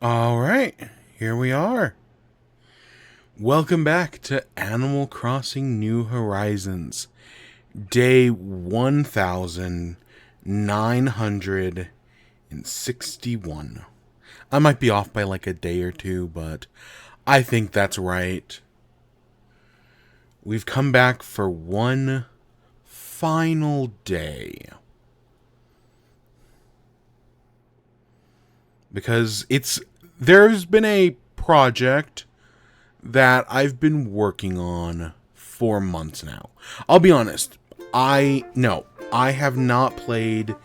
Alright, here we are. Welcome back to Animal Crossing New Horizons. Day 1961. I might be off by like a day or two, but I think that's right. We've come back for one final day. Because there's been a project that I've been working on for months now. I'll be honest, I have not played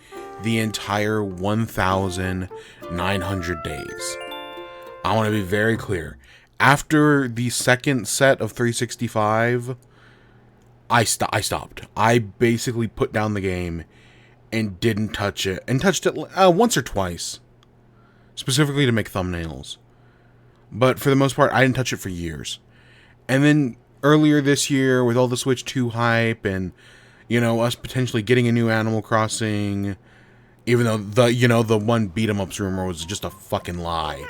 the entire 1,900 days. I want to be very clear. After the second set of 365, I stopped. I basically put down the game and didn't touch it. And touched it once or twice. Specifically to make thumbnails. But for the most part, I didn't touch it for years. And then earlier this year, with all the Switch 2 hype and, us potentially getting a new Animal Crossing, even though the one beat-em-ups rumor was just a fucking lie.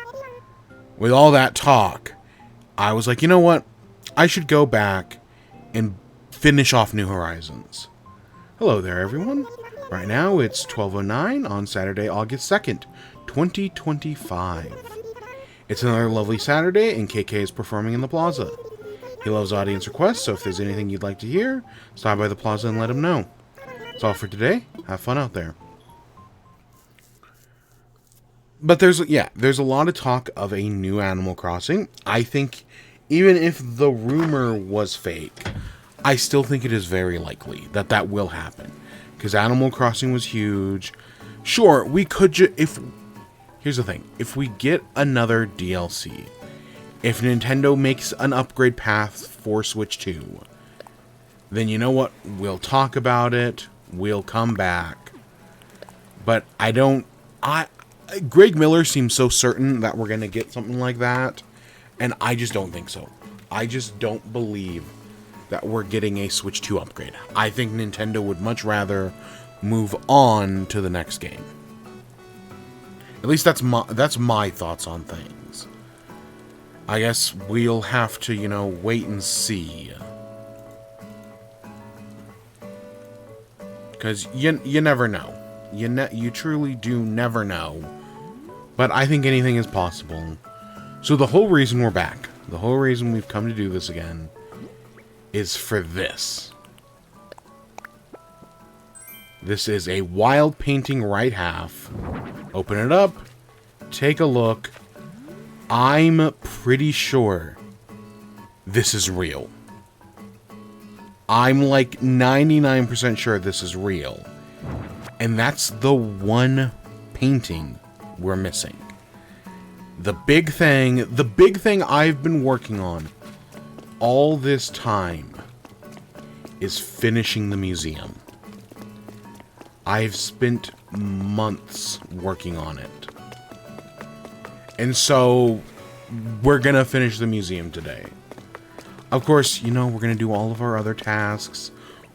With all that talk, I was like, you know what? I should go back and finish off New Horizons. Hello there, everyone. Right now, it's 12:09 on Saturday, August 2nd, 2025. It's another lovely Saturday, and KK is performing in the plaza. He loves audience requests, so if there's anything you'd like to hear, stop by the plaza and let him know. That's all for today. Have fun out there. But there's a lot of talk of a new Animal Crossing. I think even if the rumor was fake, I still think it is very likely that that will happen. Because Animal Crossing was huge. Sure, we could here's the thing. If we get another DLC, if Nintendo makes an upgrade path for Switch 2, then you know what? We'll talk about it. We'll come back. But Greg Miller seems so certain that we're going to get something like that, and I just don't think so. I just don't believe that we're getting a Switch 2 upgrade. I think Nintendo would much rather move on to the next game. At least that's my thoughts on things. I guess we'll have to, wait and see. Because you never know. You truly do never know. But I think anything is possible. So the whole reason we're back, the whole reason we've come to do this again, is for this. This is a wild painting right half. Open it up. Take a look. I'm pretty sure this is real. I'm like 99% sure this is real. And that's the one painting we're missing. The big thing I've been working on all this time is finishing the museum. I've spent months working on it. And so, we're gonna finish the museum today. Of course, we're gonna do all of our other tasks.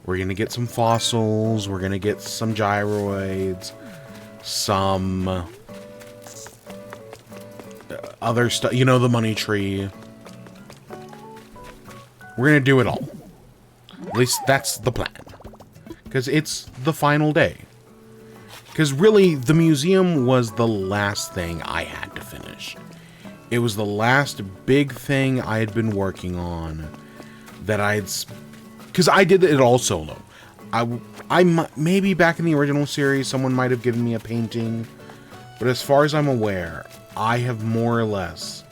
We're gonna get some fossils. We're gonna get some gyroids. Some other stuff. The money tree. We're gonna do it all. At least that's the plan. Because it's the final day. Because really, the museum was the last thing I had to finish. It was the last big thing I had been working on that because I did it all solo. Maybe back in the original series, someone might have given me a painting. But as far as I'm aware, I have more or less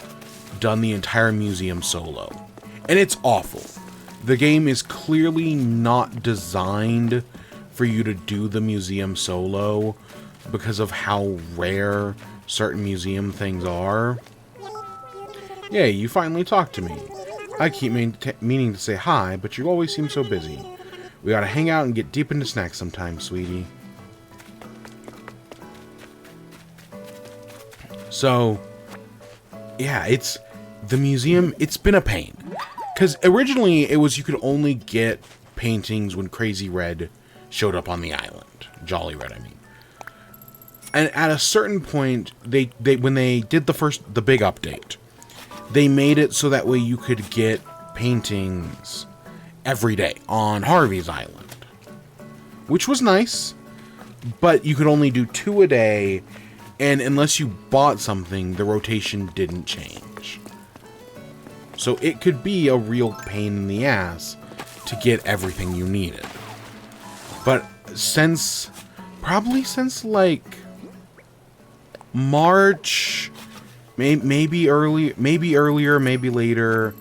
done the entire museum solo. And it's awful. The game is clearly not designed for you to do the museum solo because of how rare certain museum things are. Yay, you finally talked to me. I keep meaning to say hi, but you always seem so busy. We ought to hang out and get deep into snacks sometime, sweetie. So, yeah, the museum, it's been a pain. Because originally, it was you could only get paintings when Crazy Red showed up on the island. Jolly Red, I mean. And at a certain point, they when they did the big update, they made it so that way you could get paintings every day on Harvey's Island, which was nice, but you could only do 2 a day, and unless you bought something, the rotation didn't change. So it could be a real pain in the ass to get everything you needed. But probably since like March, maybe earlier, maybe later,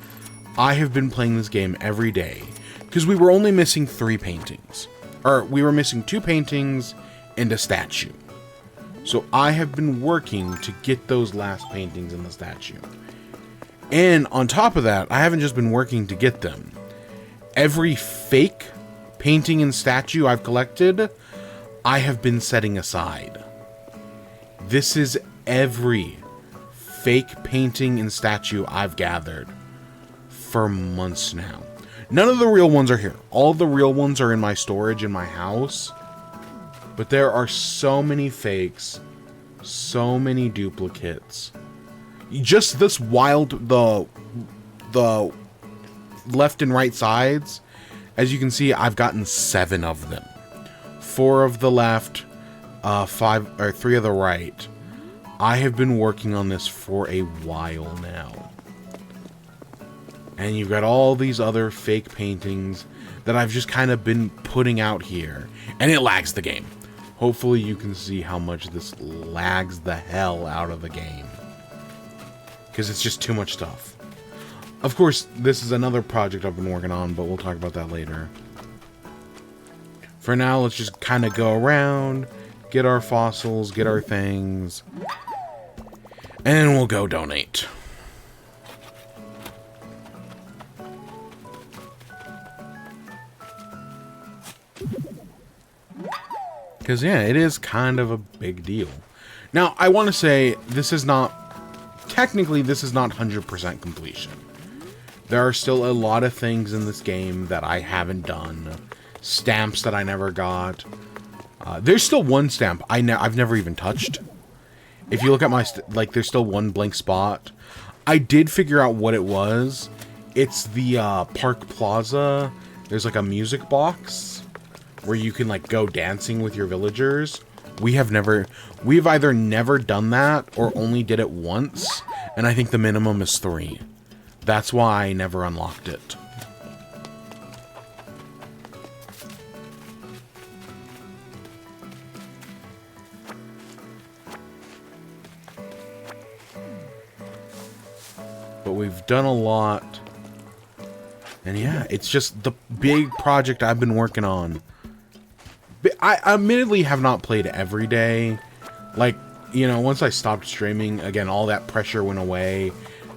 I have been playing this game every day. Because we were only missing 3 paintings. Or we were missing 2 paintings and a statue. So I have been working to get those last paintings and the statue. And on top of that, I haven't just been working to get them. Every fake painting and statue I've collected, I have been setting aside. This is every fake painting and statue I've gathered for months now. None of the real ones are here. All of the real ones are in my storage in my house. But there are so many fakes, so many duplicates. Just this wild, the left and right sides, as you can see, I've gotten 7 of them. 4 of the left, 3 of the right. I have been working on this for a while now. And you've got all these other fake paintings that I've just kind of been putting out here. And it lags the game. Hopefully you can see how much this lags the hell out of the game. Because it's just too much stuff. Of course, this is another project I've been working on, but we'll talk about that later. For now, let's just kind of go around, get our fossils, get our things, and we'll go donate. Because, yeah, it is kind of a big deal. Now, I want to say, technically, this is not 100% completion. There are still a lot of things in this game that I haven't done. Stamps that I never got. There's still one stamp I've never even touched. If you look at my... there's still one blank spot. I did figure out what it was. It's the Park Plaza. There's like a music box where you can like go dancing with your villagers. We've either never done that or only did it once, and I think the minimum is 3. That's why I never unlocked it. But we've done a lot. And yeah, it's just the big project I've been working on. I admittedly have not played every day. Like, you know, once I stopped streaming, again, all that pressure went away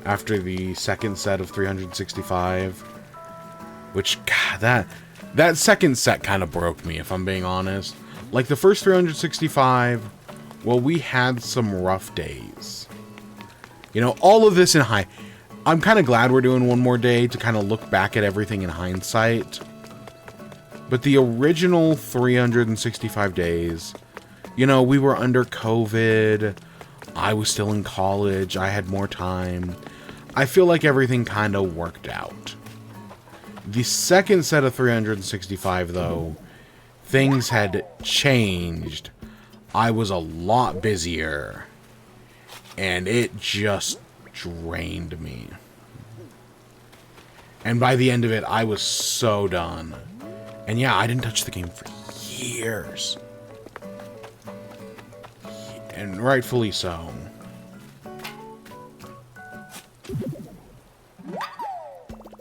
after the second set of 365. Which, God, that second set kind of broke me, if I'm being honest. Like, the first 365, well, we had some rough days. You know, all of this in I'm kind of glad we're doing one more day to kind of look back at everything in hindsight. But the original 365 days, you know, we were under COVID. I was still in college. I had more time. I feel like everything kind of worked out. The second set of 365, though, things had changed. I was a lot busier. And it just drained me. And by the end of it, I was so done. And yeah, I didn't touch the game for years. And rightfully so.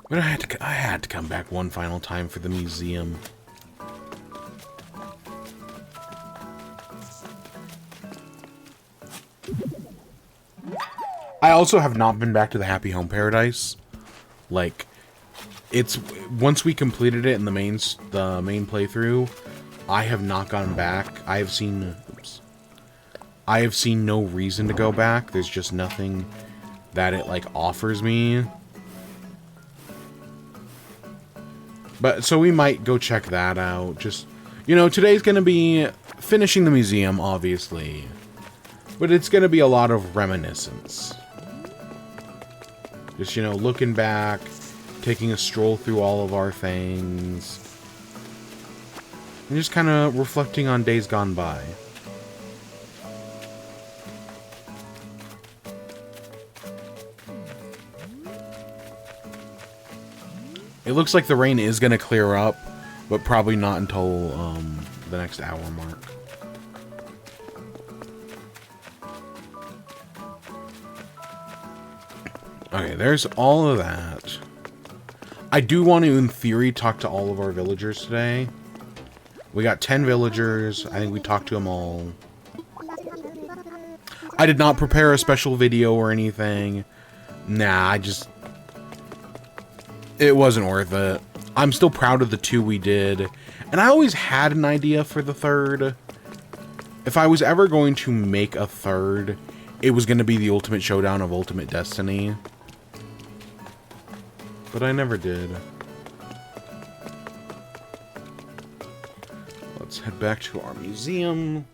But I had to come back one final time for the museum. I also have not been back to the Happy Home Paradise. Like, it's once we completed it in the main playthrough, I have not gone back. I have seen no reason to go back. There's just nothing that it like offers me. But so we might go check that out. Just, you know, today's gonna be finishing the museum, obviously. But it's going to be a lot of reminiscence. Just, you know, looking back, taking a stroll through all of our things, and just kind of reflecting on days gone by. It looks like the rain is going to clear up, but probably not until the next hour mark. Okay, there's all of that. I do want to, in theory, talk to all of our villagers today. We got 10 villagers. I think we talked to them all. I did not prepare a special video or anything. Nah, it wasn't worth it. I'm still proud of the 2 we did. And I always had an idea for the 3rd. If I was ever going to make a 3rd, it was going to be the Ultimate Showdown of Ultimate Destiny. But I never did. Let's head back to our museum.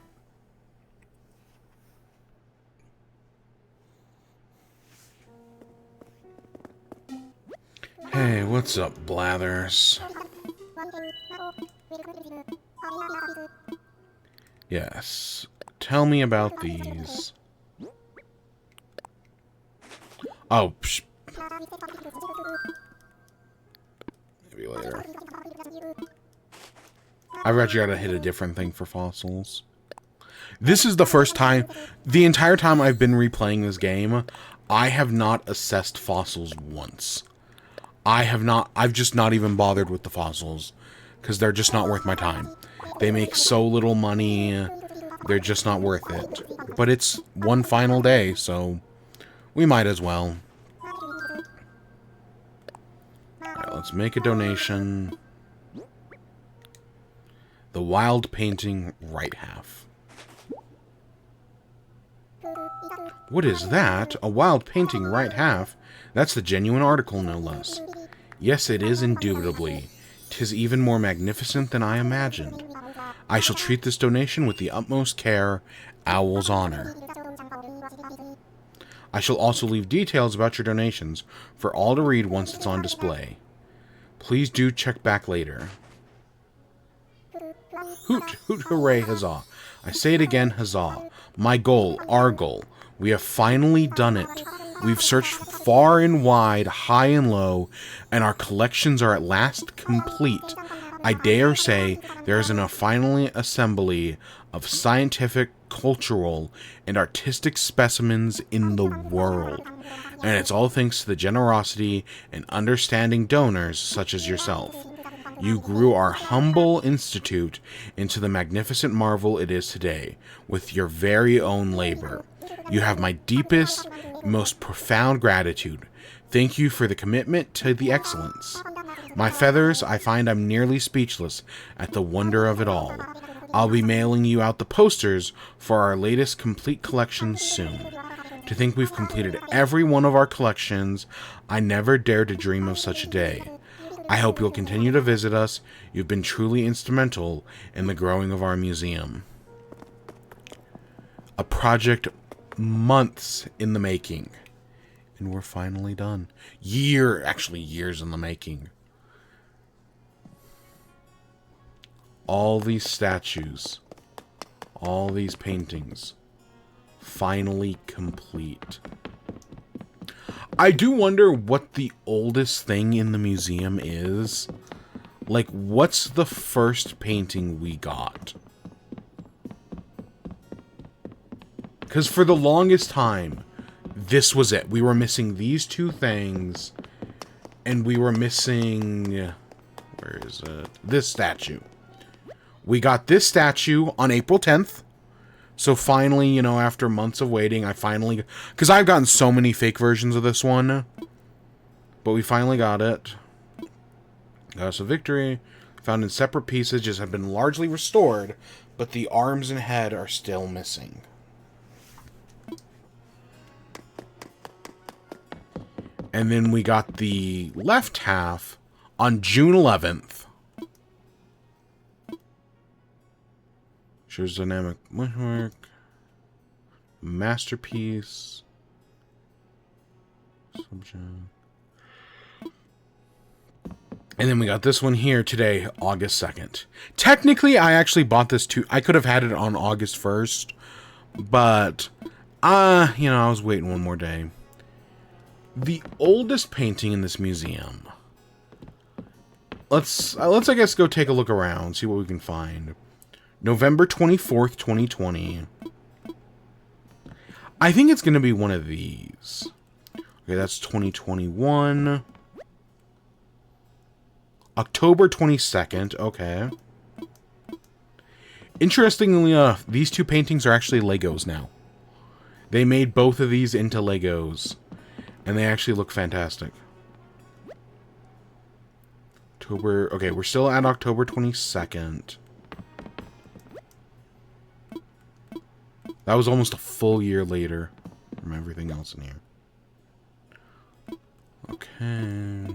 Hey, what's up, Blathers? Yes. Tell me about these. Oh, psh. Maybe later. I've actually got to hit a different thing for fossils. This is the first time, the entire time I've been replaying this game, I have not assessed fossils once. I've just not even bothered with the fossils, because they're just not worth my time. They make so little money, they're just not worth it. But it's one final day, so we might as well. Alright, let's make a donation. The wild painting, right half. What is that? A wild painting, right half? That's the genuine article, no less. Yes, it is indubitably. 'Tis even more magnificent than I imagined. I shall treat this donation with the utmost care, Owl's honor. I shall also leave details about your donations for all to read once it's on display. Please do check back later. Hoot, hoot, hooray, huzzah. I say it again, huzzah. My goal, our goal. We have finally done it. We've searched far and wide, high and low, and our collections are at last complete. I dare say there is a final assembly of scientific, cultural, and artistic specimens in the world. And it's all thanks to the generosity and understanding donors such as yourself. You grew our humble institute into the magnificent marvel it is today, with your very own labor. You have my deepest, most profound gratitude. Thank you for the commitment to the excellence. My feathers, I find I'm nearly speechless at the wonder of it all. I'll be mailing you out the posters for our latest complete collections soon. To think we've completed every one of our collections, I never dared to dream of such a day. I hope you'll continue to visit us. You've been truly instrumental in the growing of our museum. A project months in the making. And we're finally done. Actually years in the making. All these statues, all these paintings, finally complete. I do wonder what the oldest thing in the museum is. Like, what's the first painting we got? Because for the longest time, this was it. We were missing these two things, and we were missing... where is it? This statue. We got this statue on April 10th. So finally, you know, after months of waiting, I finally... because I've gotten so many fake versions of this one. But we finally got it. Got us a victory. Found in separate pieces, just have been largely restored. But the arms and head are still missing. And then we got the left half on June 11th. Shows dynamic work. Masterpiece. Subject. And then we got this one here today, August 2nd. Technically, I actually bought this too. I could have had it on August 1st, but, you know, I was waiting one more day. The oldest painting in this museum. Let's I guess, go take a look around, see what we can find. November 24th, 2020. I think it's going to be one of these. Okay, that's 2021. October 22nd, okay. Interestingly enough, these two paintings are actually Legos now. They made both of these into Legos, and they actually look fantastic. October, okay, we're still at October 22nd. That was almost a full year later from everything else in here. Okay.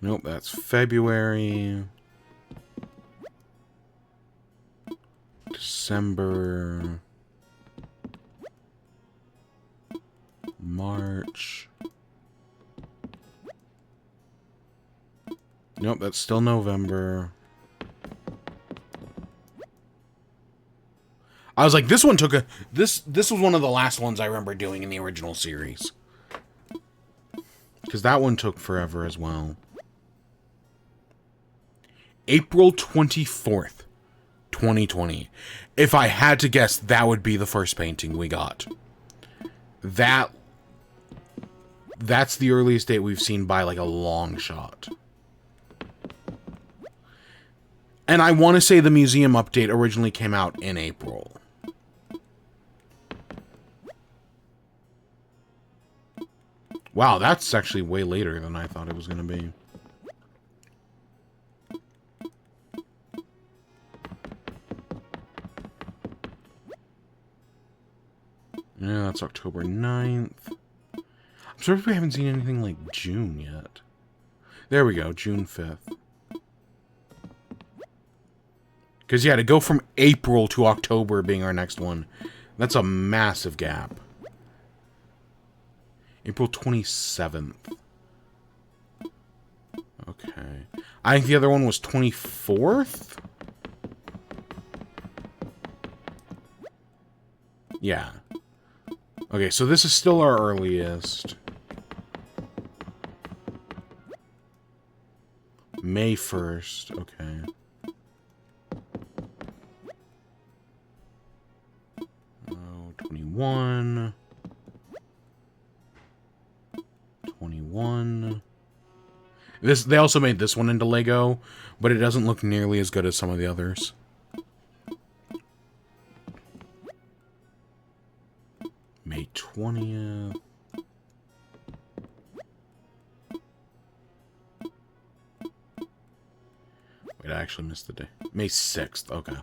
Nope, that's February. December. March. Nope, that's still November. I was like, this one took a... This was one of the last ones I remember doing in the original series. Because that one took forever as well. April 24th, 2020. If I had to guess, that would be the first painting we got. That's the earliest date we've seen by, like, a long shot. And I want to say the museum update originally came out in April. Wow, that's actually way later than I thought it was going to be. Yeah, that's October 9th. I'm sorry if we haven't seen anything like June yet. There we go, June 5th. Because, yeah, to go from April to October being our next one, that's a massive gap. April 27th. Okay. I think the other one was 24th? Yeah. Okay, so this is still our earliest. May 1st, okay. Oh, 21. 21. They also made this one into Lego, but it doesn't look nearly as good as some of the others. May 20th. Wait, I actually missed the day. May 6th, okay.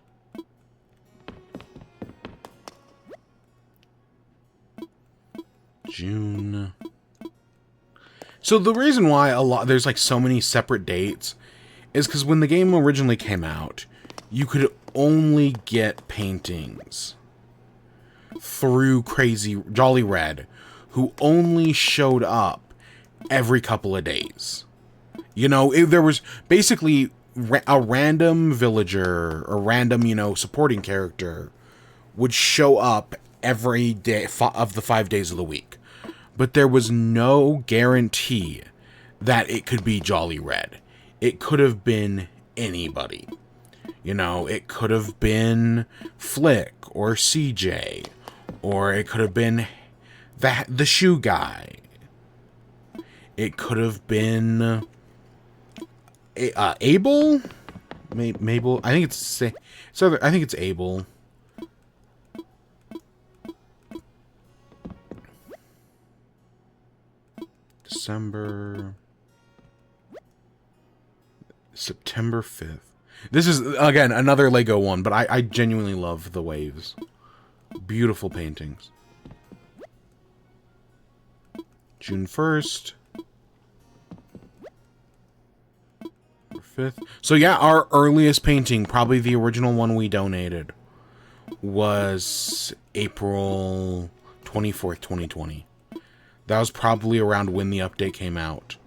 June. So the reason why there's like so many separate dates is because when the game originally came out, you could only get paintings through Crazy Jolly Red, who only showed up every couple of days. You know, there was basically a random villager or random, you know, supporting character would show up every day of the 5 days of the week. But there was no guarantee that it could be Jolly Red. It could have been anybody. You know, it could have been Flick or CJ. Or it could have been the shoe guy. It could have been Abel? Mabel? I think I think it's Abel. September 5th. This is, again, another Lego one, but I genuinely love the waves. Beautiful paintings. June 1st. 5th. So yeah, our earliest painting, probably the original one we donated, was April 24th, 2020. That was probably around when the update came out.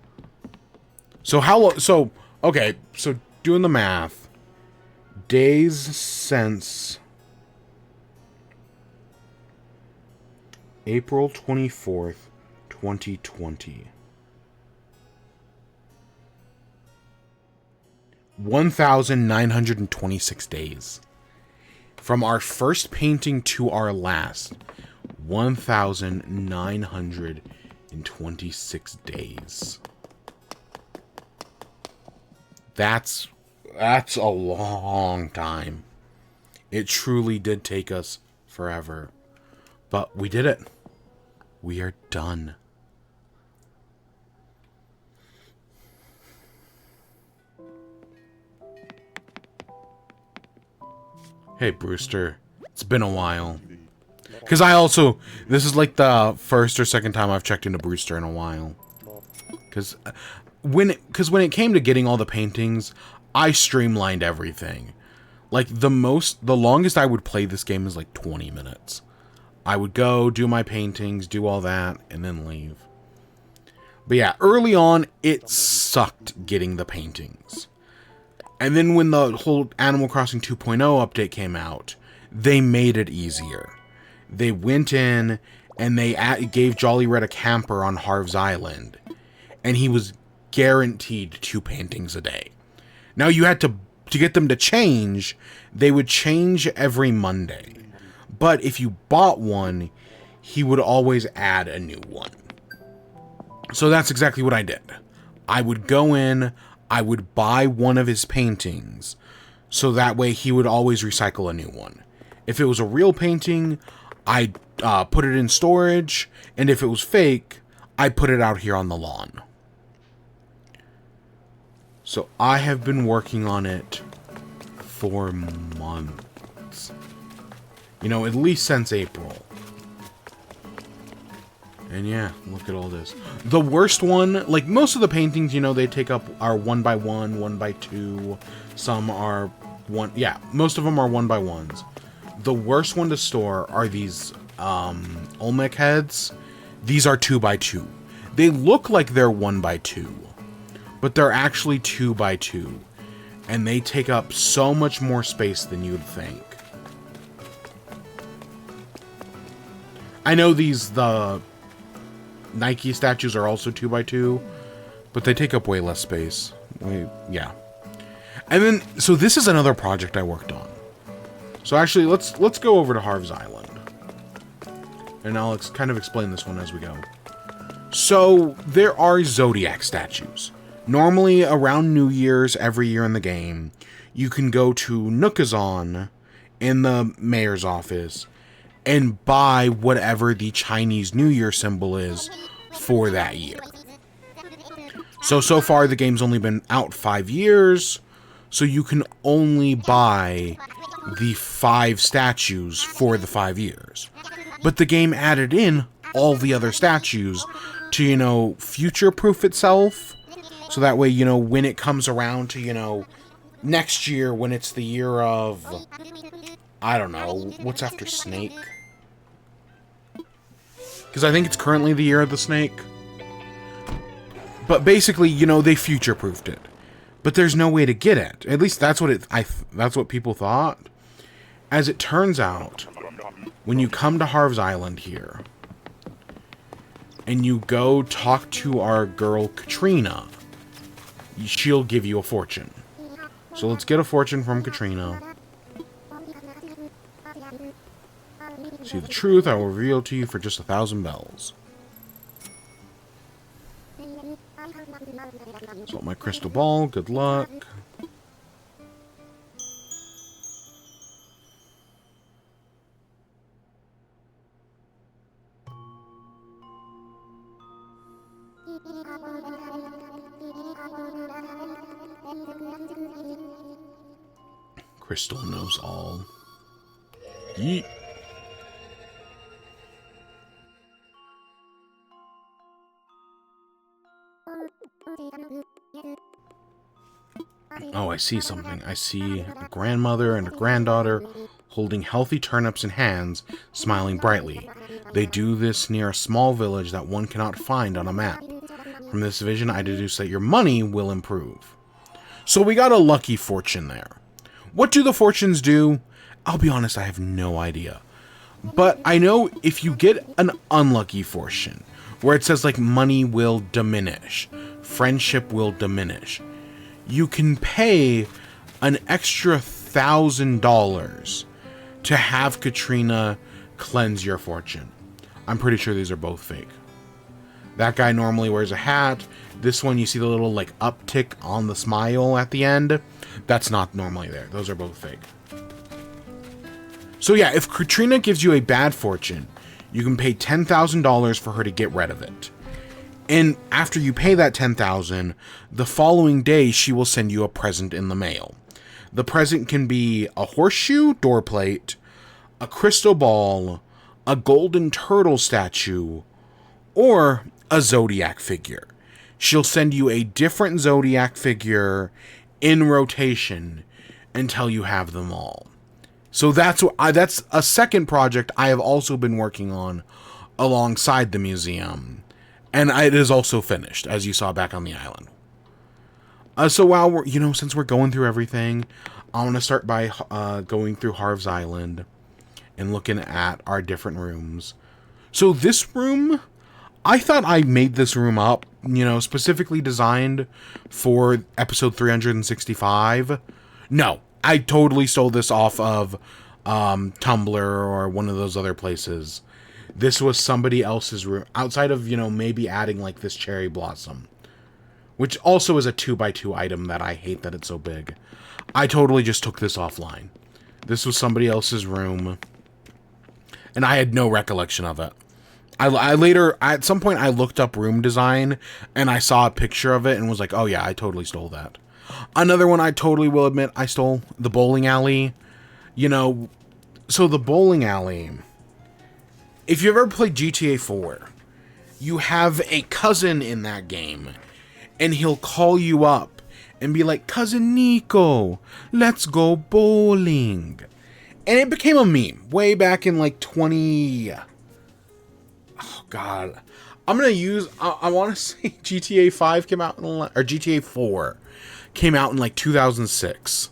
So okay, so doing the math, days since April 24th, 2020. 1,926 days. From our first painting to our last, 1,926 days. That's a long time. It truly did take us forever. But we did it. We are done. Hey, Brewster. It's been a while. Because this is like the first or second time I've checked into Brewster in a while. Because when it came to getting all the paintings, I streamlined everything. Like, the longest I would play this game is like 20 minutes. I would go, do my paintings, do all that, and then leave. But yeah, early on, it sucked getting the paintings. And then when the whole Animal Crossing 2.0 update came out, they made it easier. They went in and they gave Jolly Red a camper on Harv's Island. And he was guaranteed 2 paintings a day. Now you had to get them to change, they would change every Monday. But if you bought one, he would always add a new one. So that's exactly what I did. I would go in, I would buy one of his paintings, so that way he would always recycle a new one. If it was a real painting, I'd put it in storage, and if it was fake, I'd put it out here on the lawn. So I have been working on it for months. You know, at least since April. And yeah, look at all this. The worst one, like most of the paintings, you know, they take up are 1x1, 1x2. Some are one. Yeah, most of them are 1x1s. The worst one to store are these Olmec heads. These are 2x2. They look like they're 1x2, but they're actually 2x2. And they take up so much more space than you'd think. I know the Nike statues are also 2x2, but they take up way less space. Yeah. And then, so this is another project I worked on. So actually, let's go over to Harv's Island. And I'll kind of explain this one as we go. So, there are Zodiac statues. Normally, around New Year's every year in the game, you can go to Nookazon in the mayor's office and buy whatever the Chinese New Year symbol is for that year. So far the game's only been out 5 years, so you can only buy the 5 statues for the 5 years. But the game added in all the other statues to, you know, future-proof itself, so that way, you know, when it comes around to, you know, next year when it's the year of, I don't know, what's after Snake? Because I think it's currently the year of the snake. But basically, you know, they future-proofed it. But there's no way to get it. At least that's what that's what people thought. As it turns out, when you come to Harv's Island here, and you go talk to our girl Katrina, she'll give you a fortune. So let's get a fortune from Katrina. See the truth, I will reveal to you for just 1,000 bells. So my crystal ball, good luck. Crystal knows all. Yeet. Oh, I see something. I see a grandmother and a granddaughter holding healthy turnips in hands, smiling brightly. They do this near a small village that one cannot find on a map. From this vision, I deduce that your money will improve. So we got a lucky fortune there. What do the fortunes do? I'll be honest, I have no idea. But I know if you get an unlucky fortune, where it says like money will diminish, friendship will diminish, you can pay an extra $1,000 to have Katrina cleanse your fortune. I'm pretty sure these are both fake. That guy normally wears a hat. This one, you see the little like uptick on the smile at the end. That's not normally there. Those are both fake. So yeah, if Katrina gives you a bad fortune, you can pay $10,000 for her to get rid of it. And after you pay that $10,000, the following day she will send you a present in the mail. The present can be a horseshoe door plate, a crystal ball, a golden turtle statue, or a zodiac figure. She'll send you a different zodiac figure in rotation until you have them all. So that's a second project I have also been working on alongside the museum. And it is also finished, as you saw back on the island. So while we're, since we're going through everything, I want to start by going through Harv's Island and looking at our different rooms. So this room, I thought I made this room up, specifically designed for episode 365. No, I totally stole this off of Tumblr or one of those other places. This was somebody else's room, outside of, maybe adding like this cherry blossom, which also is a 2x2 item that I hate that it's so big. I totally just took this offline. This was somebody else's room, and I had no recollection of it. I later, at some point, I looked up room design, and I saw a picture of it, and was like, oh yeah, I totally stole that. Another one I totally will admit I stole, the bowling alley. So the bowling alley, if you've ever played GTA 4, you have a cousin in that game, and he'll call you up and be like, Cousin Nico, let's go bowling. And it became a meme way back in like 20... Oh, God. I'm going to use... I want to say GTA 5 came out in... Or GTA 4 came out in like 2006.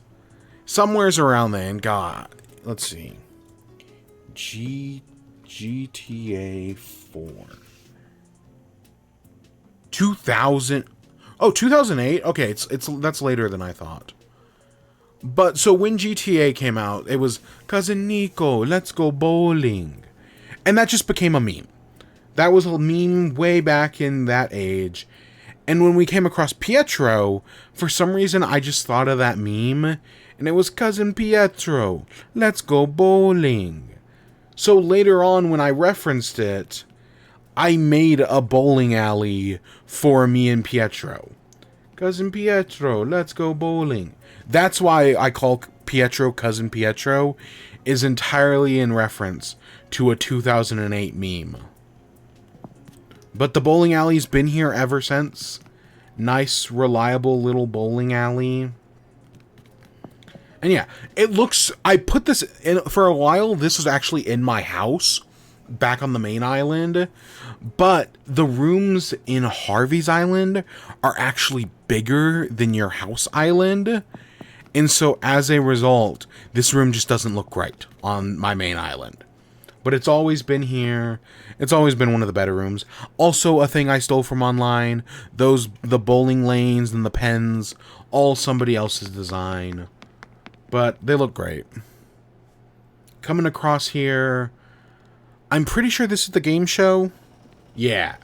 Somewhere's around there. And God, let's see. GTA 4. 2000... Oh, 2008? Okay, that's later than I thought. But, so when GTA came out, it was, Cousin Nico, let's go bowling. And that just became a meme. That was a meme way back in that age. And when we came across Pietro, for some reason I just thought of that meme. And it was, Cousin Pietro, let's go bowling. So later on, when I referenced it, I made a bowling alley for me and Pietro. Cousin Pietro, let's go bowling. That's why I call Pietro Cousin Pietro, is entirely in reference to a 2008 meme. But the bowling alley's been here ever since. Nice, reliable little bowling alley. And yeah, it looks... I put this in... For a while, this was actually in my house, back on the main island. But the rooms in Harvey's Island are actually bigger than your house island. And so, as a result, this room just doesn't look right on my main island. But it's always been here. It's always been one of the better rooms. Also, a thing I stole from online. The bowling lanes and the pens. All somebody else's design. But they look great. Coming across here. I'm pretty sure this is the game show. Yeah.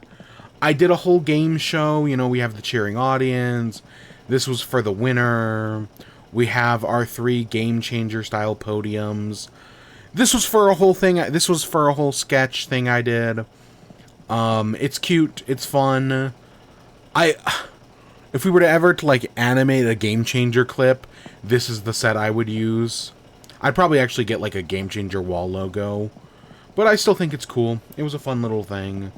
I did a whole game show. We have the cheering audience. This was for the winner. We have our 3 game changer style podiums. This was for a whole thing. This was for a whole sketch thing I did. It's cute. It's fun. If we were to ever animate a game changer clip, this is the set I would use. I'd probably actually get like a game changer wall logo. But I still think it's cool. It was a fun little thing.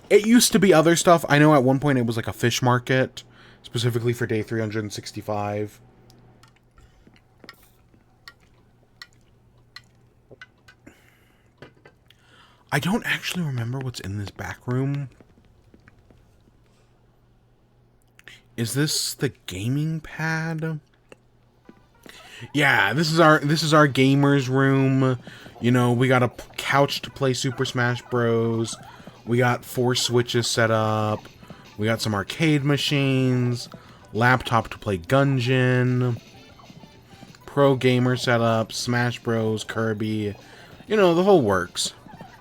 It used to be other stuff. I know at one point it was like a fish market. specifically for day 365. I don't actually remember what's in this back room. Is this the gaming pad? Yeah, this is our gamers room. You know, we got a couch to play Super Smash Bros. We got 4 switches set up. We got some arcade machines, laptop to play Gungeon, pro gamer setup, Smash Bros, Kirby. You know, the whole works.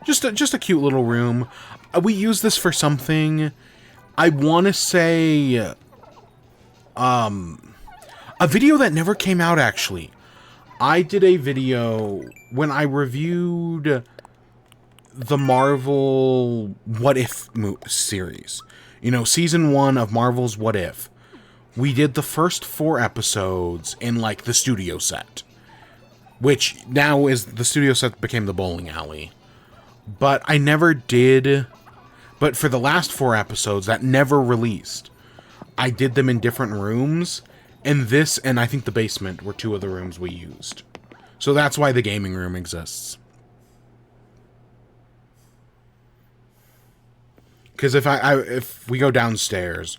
Just a cute little room. We use this for something. I want to say a video that never came out, actually. I did a video when I reviewed the Marvel What If series. You know, season 1 of Marvel's What If. We did the first 4 episodes in, like, the studio set. Which now is, the studio set became the bowling alley. But I never did, but for the last 4 episodes that never released, I did them in different rooms, and this and I think the basement were 2 of the rooms we used. So that's why the gaming room exists. Because if we go downstairs,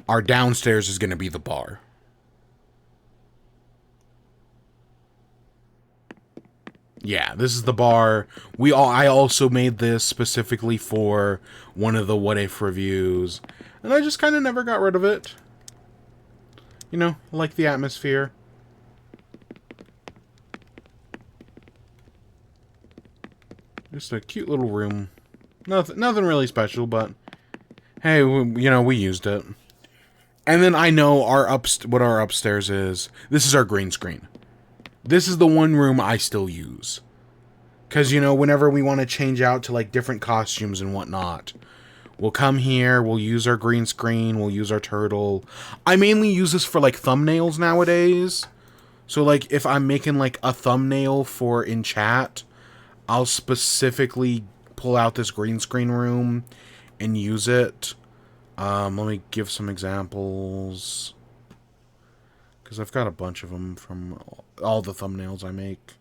our downstairs is going to be the bar. Yeah, this is the bar. I also made this specifically for one of the What If reviews, and I just kind of never got rid of it. You know, I like the atmosphere. Just a cute little room. Nothing really special, but hey, you know, we used it. And then I know what our upstairs is. This is our green screen. This is the one room I still use. Because, you know, whenever we want to change out to, like, different costumes and whatnot, we'll come here, we'll use our green screen, we'll use our turtle. I mainly use this for, like, thumbnails nowadays. So, like, if I'm making, like, a thumbnail for in chat, I'll specifically pull out this green screen room and use it. Let me give some examples. Because I've got a bunch of them from all the thumbnails I make.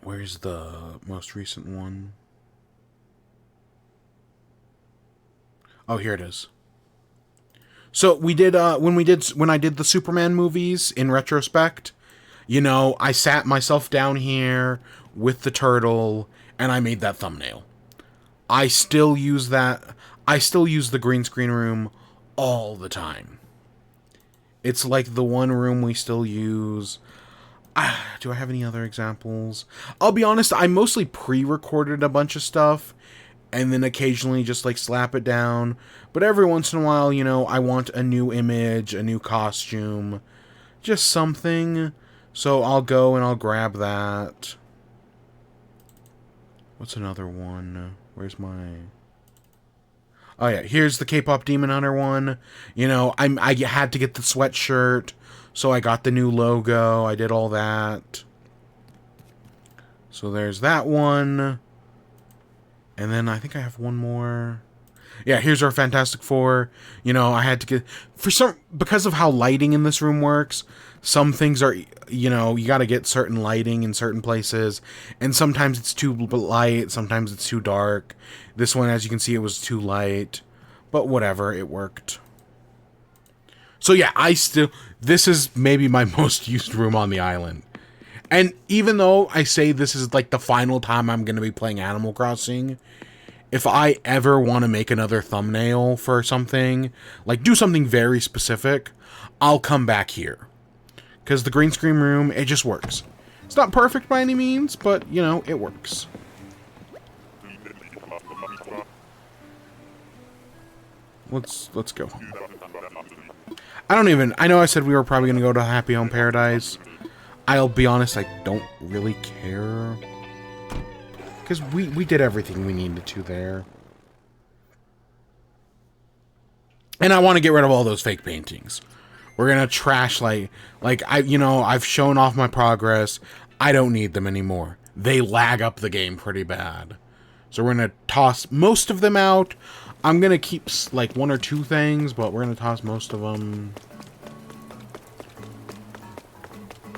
Where's the most recent one? Oh, here it is. So we did when I did the Superman movies in retrospect, you know, I sat myself down here with the turtle and I made that thumbnail. I still use that. I still use the green screen room all the time. It's like the one room we still use. Do I have any other examples? I'll be honest, I mostly pre-recorded a bunch of stuff and then occasionally just like slap it down. But every once in a while, you know, I want a new image, a new costume, just something. So I'll go and I'll grab that. What's another one? Where's my... Oh yeah, here's the K-pop Demon Hunter one. You know, I had to get the sweatshirt, so I got the new logo. I did all that. So there's that one. And then I think I have one more. Yeah, here's our Fantastic Four. You know, I had to get... because of how lighting in this room works, some things are, you know, you gotta get certain lighting in certain places. And sometimes it's too light, sometimes it's too dark. This one, as you can see, it was too light. But whatever, it worked. So yeah, this is maybe my most used room on the island. And even though I say this is like the final time I'm going to be playing Animal Crossing, if I ever want to make another thumbnail for something, like do something very specific, I'll come back here. Because the green screen room, it just works. It's not perfect by any means, but, you know, it works. Let's go. I know I said we were probably going to go to Happy Home Paradise. I'll be honest, I don't really care. Because we did everything we needed to there. And I want to get rid of all those fake paintings. We're going to trash, I've shown off my progress. I don't need them anymore. They lag up the game pretty bad. So we're going to toss most of them out. I'm going to keep like 1 or 2 things, but we're going to toss most of them.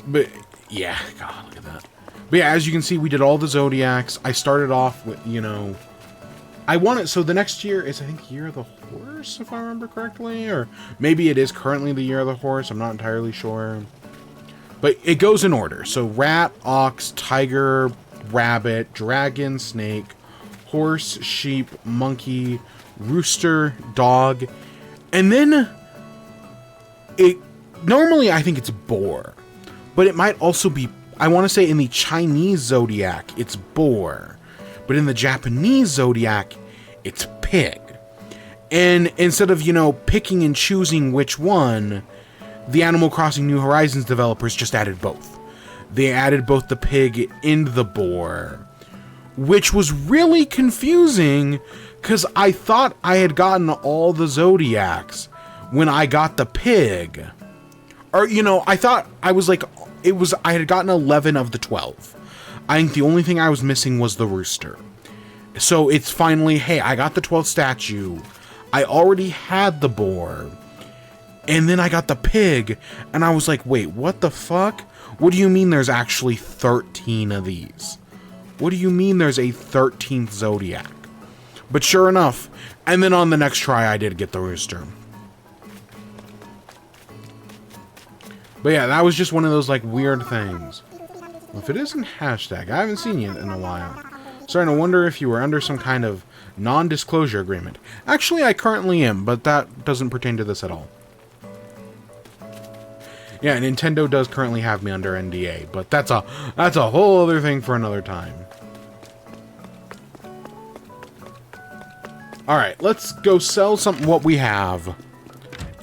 But yeah, God, look at that. But yeah, as you can see, we did all the Zodiacs. I started off with, you know, I want it, so the next year is, I think, Year of the Horse, if I remember correctly, or maybe it is currently the Year of the Horse, I'm not entirely sure. But it goes in order, so rat, ox, tiger, rabbit, dragon, snake, horse, sheep, monkey, rooster, dog, and then it, normally I think it's boar, but it might also be, I want to say in the Chinese zodiac, it's boar. But in the Japanese zodiac, it's pig. And instead of, you know, picking and choosing which one, the Animal Crossing New Horizons developers just added both. They added both the pig and the boar. Which was really confusing, because I thought I had gotten all the zodiacs when I got the pig. Or, you know, I thought I was like, I had gotten 11 of the 12. I think the only thing I was missing was the rooster. So it's finally, hey, I got the 12th statue. I already had the boar. And then I got the pig. And I was like, wait, what the fuck? What do you mean there's actually 13 of these? What do you mean there's a 13th zodiac? But sure enough, and then on the next try, I did get the rooster. But yeah, that was just one of those, like, weird things. Well, if it isn't hashtag, I haven't seen you in a while. Starting to wonder if you were under some kind of non-disclosure agreement. Actually, I currently am, but that doesn't pertain to this at all. Yeah, Nintendo does currently have me under NDA, but that's a whole other thing for another time. Alright, let's go sell what we have.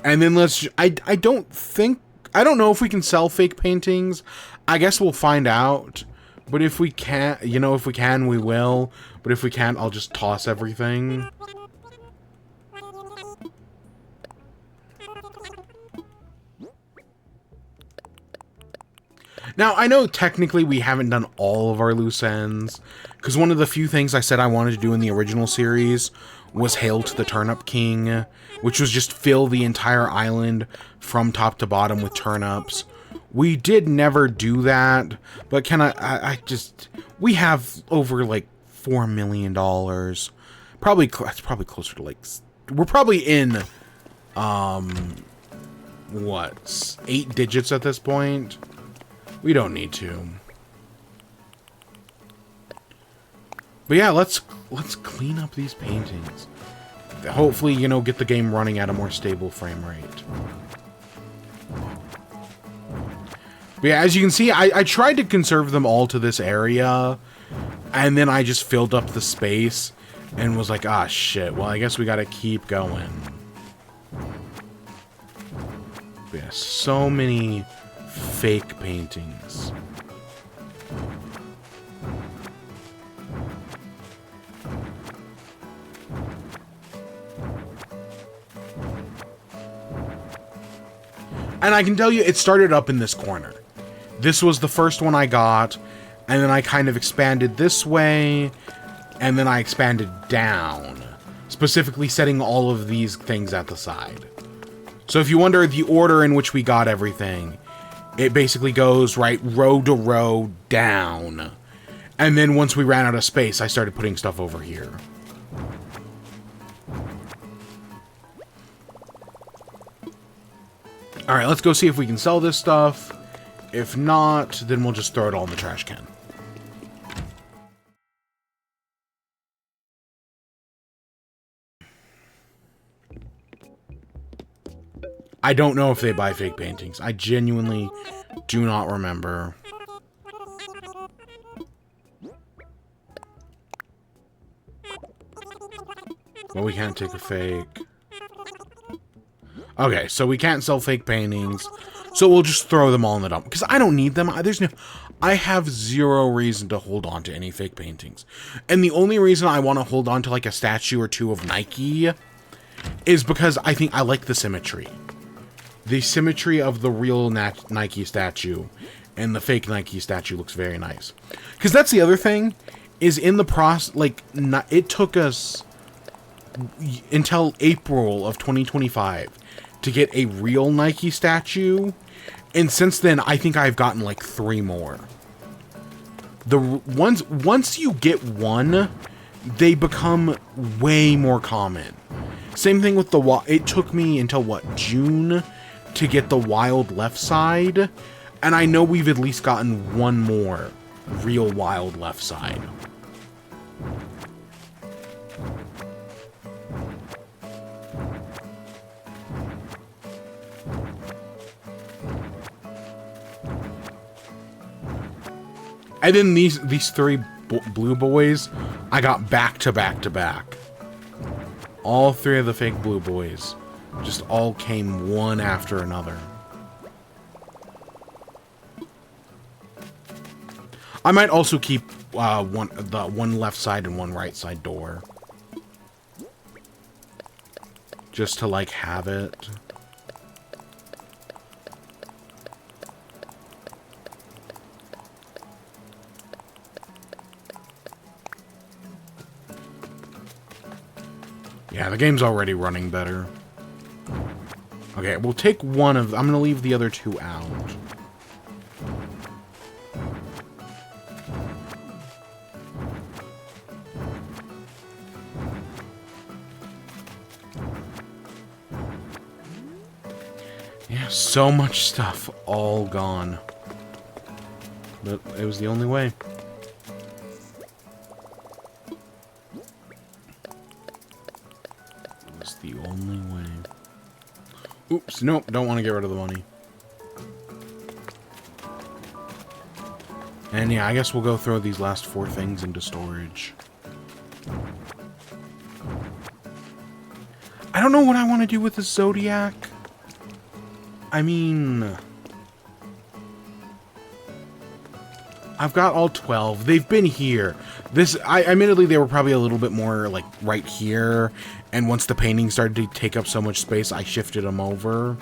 And then let's... I don't know if we can sell fake paintings. I guess we'll find out. But if we can't, you know, if we can, we will. But if we can't, I'll just toss everything. Now, I know technically we haven't done all of our loose ends, because one of the few things I said I wanted to do in the original series was Hail to the Turnip King, which was just fill the entire island from top to bottom with turnips. We did never do that, but we have over like $4 million. Probably, that's probably closer to like, we're probably in, what, 8 digits at this point? We don't need to. But yeah, let's clean up these paintings. Hopefully, you know, get the game running at a more stable frame rate. But yeah, as you can see, I tried to conserve them all to this area, and then I just filled up the space and was like, ah, shit, well, I guess we gotta keep going. But yeah, so many fake paintings. And I can tell you, it started up in this corner. This was the first one I got, and then I kind of expanded this way, and then I expanded down, specifically setting all of these things at the side. So if you wonder the order in which we got everything, it basically goes, right, row to row down. And then once we ran out of space, I started putting stuff over here. Alright, let's go see if we can sell this stuff. If not, then we'll just throw it all in the trash can. I don't know if they buy fake paintings. I genuinely do not remember. Well, we can't take a fake. Okay, so we can't sell fake paintings. So we'll just throw them all in the dump. Because I don't need them. I have zero reason to hold on to any fake paintings. And the only reason I want to hold on to like a statue or two of Nike is because I think I like the symmetry. The symmetry of the real Nike statue and the fake Nike statue looks very nice. Because that's the other thing, is in the process, like, it took us until April of 2025 to get a real Nike statue, and since then, I think I've gotten, like, 3 more. Once you get one, they become way more common. Same thing with it took me until, what, June to get the wild left side, and I know we've at least gotten one more real wild left side. And then these 3 blue boys, I got back to back to back. All 3 of the fake blue boys just all came one after another. I might also keep one left side and one right side door, just to like have it. Yeah, the game's already running better. Okay, we'll take one of... I'm gonna leave the other 2 out. Yeah, so much stuff all gone. But it was the only way. The only way. Oops, nope, don't want to get rid of the money. And yeah, I guess we'll go throw these last 4 things into storage. I don't know what I want to do with the Zodiac. I mean... I've got all 12. They've been here. Admittedly, they were probably a little bit more, like, right here. And once the painting started to take up so much space, I shifted them over.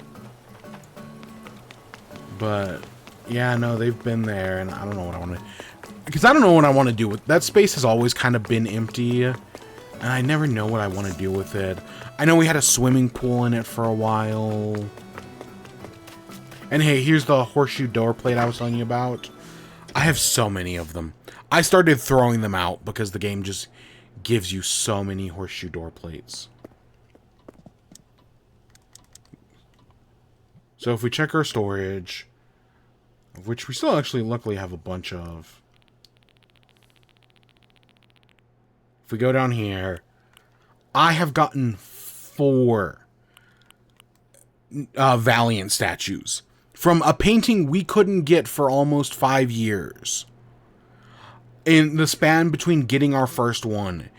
But, yeah, no, they've been there, and I don't know what I want to... Because I don't know what I want to do with... That space has always kind of been empty, and I never know what I want to do with it. I know we had a swimming pool in it for a while. And hey, here's the horseshoe door plate I was telling you about. I have so many of them. I started throwing them out because the game just gives you so many horseshoe door plates. So if we check our storage, of which we still actually luckily have a bunch of. If we go down here, I have gotten 4 Valiant statues from a painting we couldn't get for almost 5 years. In the span between getting our first one,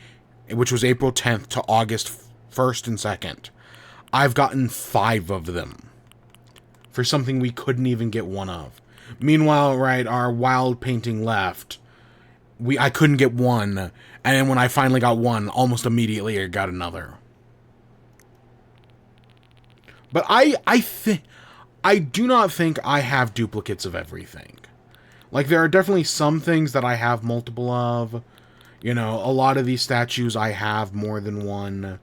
which was April 10th, to August 1st and 2nd, I've gotten 5 of them for something we couldn't even get one of. Meanwhile, right, our wild painting left, I couldn't get one, and then when I finally got one, almost immediately I got another. But I do not think I have duplicates of everything. Like, there are definitely some things that I have multiple of. You know, a lot of these statues I have more than one.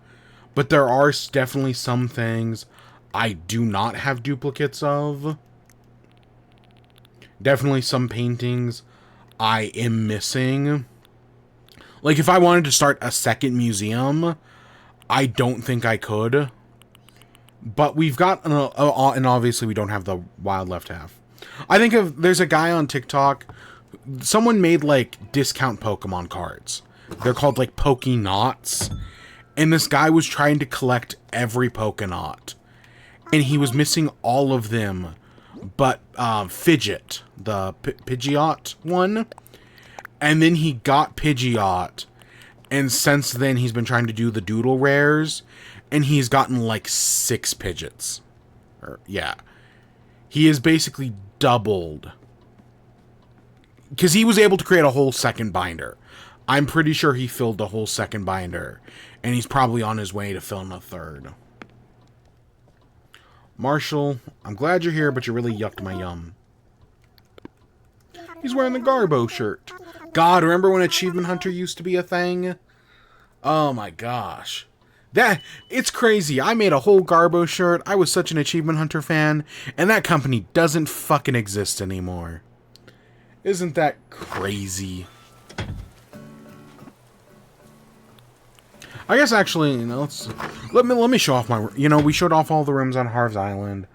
But there are definitely some things I do not have duplicates of. Definitely some paintings I am missing. Like, if I wanted to start a second museum, I don't think I could. But we've got, and obviously we don't have the wild left half. I think there's a guy on TikTok, someone made, like, discount Pokemon cards. They're called, like, Pokénots. And this guy was trying to collect every Pokénot. And he was missing all of them but Fidget, the Pidgeot one. And then he got Pidgeot. And since then, he's been trying to do the Doodle Rares. And he's gotten, like, 6 Pidgeots. Yeah. He is basically doubled. Because he was able to create a whole second binder. I'm pretty sure he filled the whole second binder. And he's probably on his way to filling a third. Marshall, I'm glad you're here, but you really yucked my yum. He's wearing the Garbo shirt. God, remember when Achievement Hunter used to be a thing? Oh my gosh. It's crazy. I made a whole Garbo shirt. I was such an Achievement Hunter fan, and that company doesn't fucking exist anymore. Isn't that crazy? I guess actually, you know, let me show off my. You know, we showed off all the rooms on Harv's Island.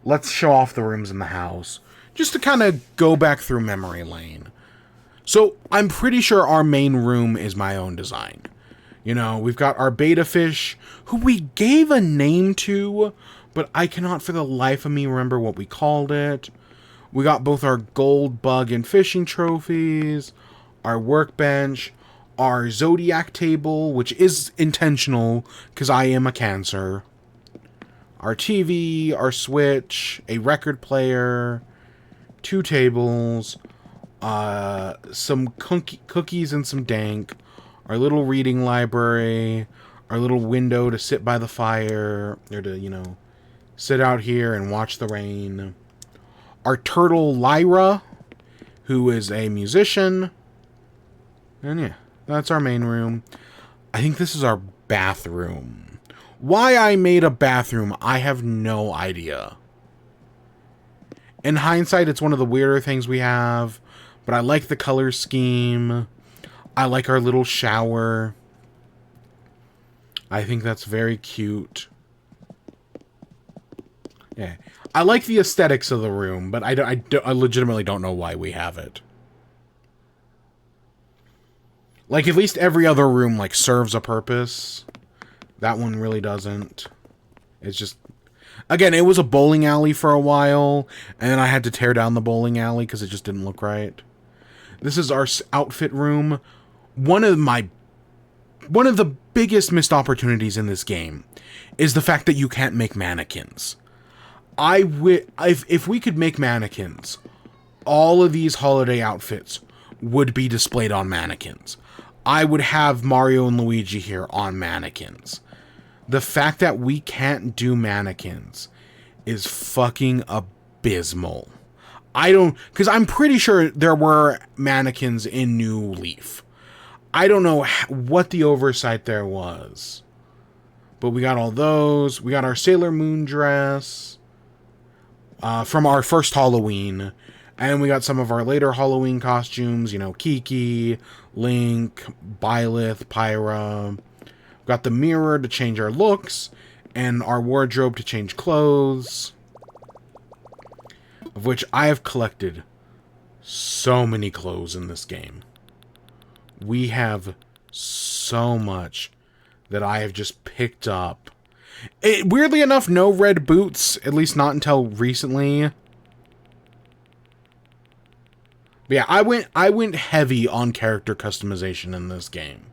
Let's show off the rooms in the house, just to kind of go back through memory lane. So I'm pretty sure our main room is my own design. You know, we've got our beta fish, who we gave a name to, but I cannot for the life of me remember what we called it. We got both our gold bug and fishing trophies, our workbench, our zodiac table, which is intentional because I am a Cancer, our TV, our Switch, a record player, 2 tables, some cookies and some dank, our little reading library, our little window to sit by the fire, or to, you know, sit out here and watch the rain. Our turtle Lyra, who is a musician. And yeah, that's our main room. I think this is our bathroom. Why I made a bathroom, I have no idea. In hindsight, it's one of the weirder things we have, but I like the color scheme. I like our little shower. I think that's very cute. Yeah. I like the aesthetics of the room, but I legitimately don't know why we have it. Like, at least every other room, like, serves a purpose. That one really doesn't. It's just... Again, it was a bowling alley for a while, and then I had to tear down the bowling alley because it just didn't look right. This is our outfit room. One of the biggest missed opportunities in this game is the fact that you can't make mannequins. If we could make mannequins, all of these holiday outfits would be displayed on mannequins. I would have Mario and Luigi here on mannequins. The fact that we can't do mannequins is fucking abysmal. Because I'm pretty sure there were mannequins in New Leaf. I don't know what the oversight there was. But we got all those. We got our Sailor Moon dress from our first Halloween. And we got some of our later Halloween costumes. You know, Kiki, Link, Byleth, Pyra. We got the mirror to change our looks. And our wardrobe to change clothes. Of which I have collected so many clothes in this game. We have so much that I have just picked up. Weirdly enough, no red boots, at least not until recently. But yeah, I went heavy on character customization in this game.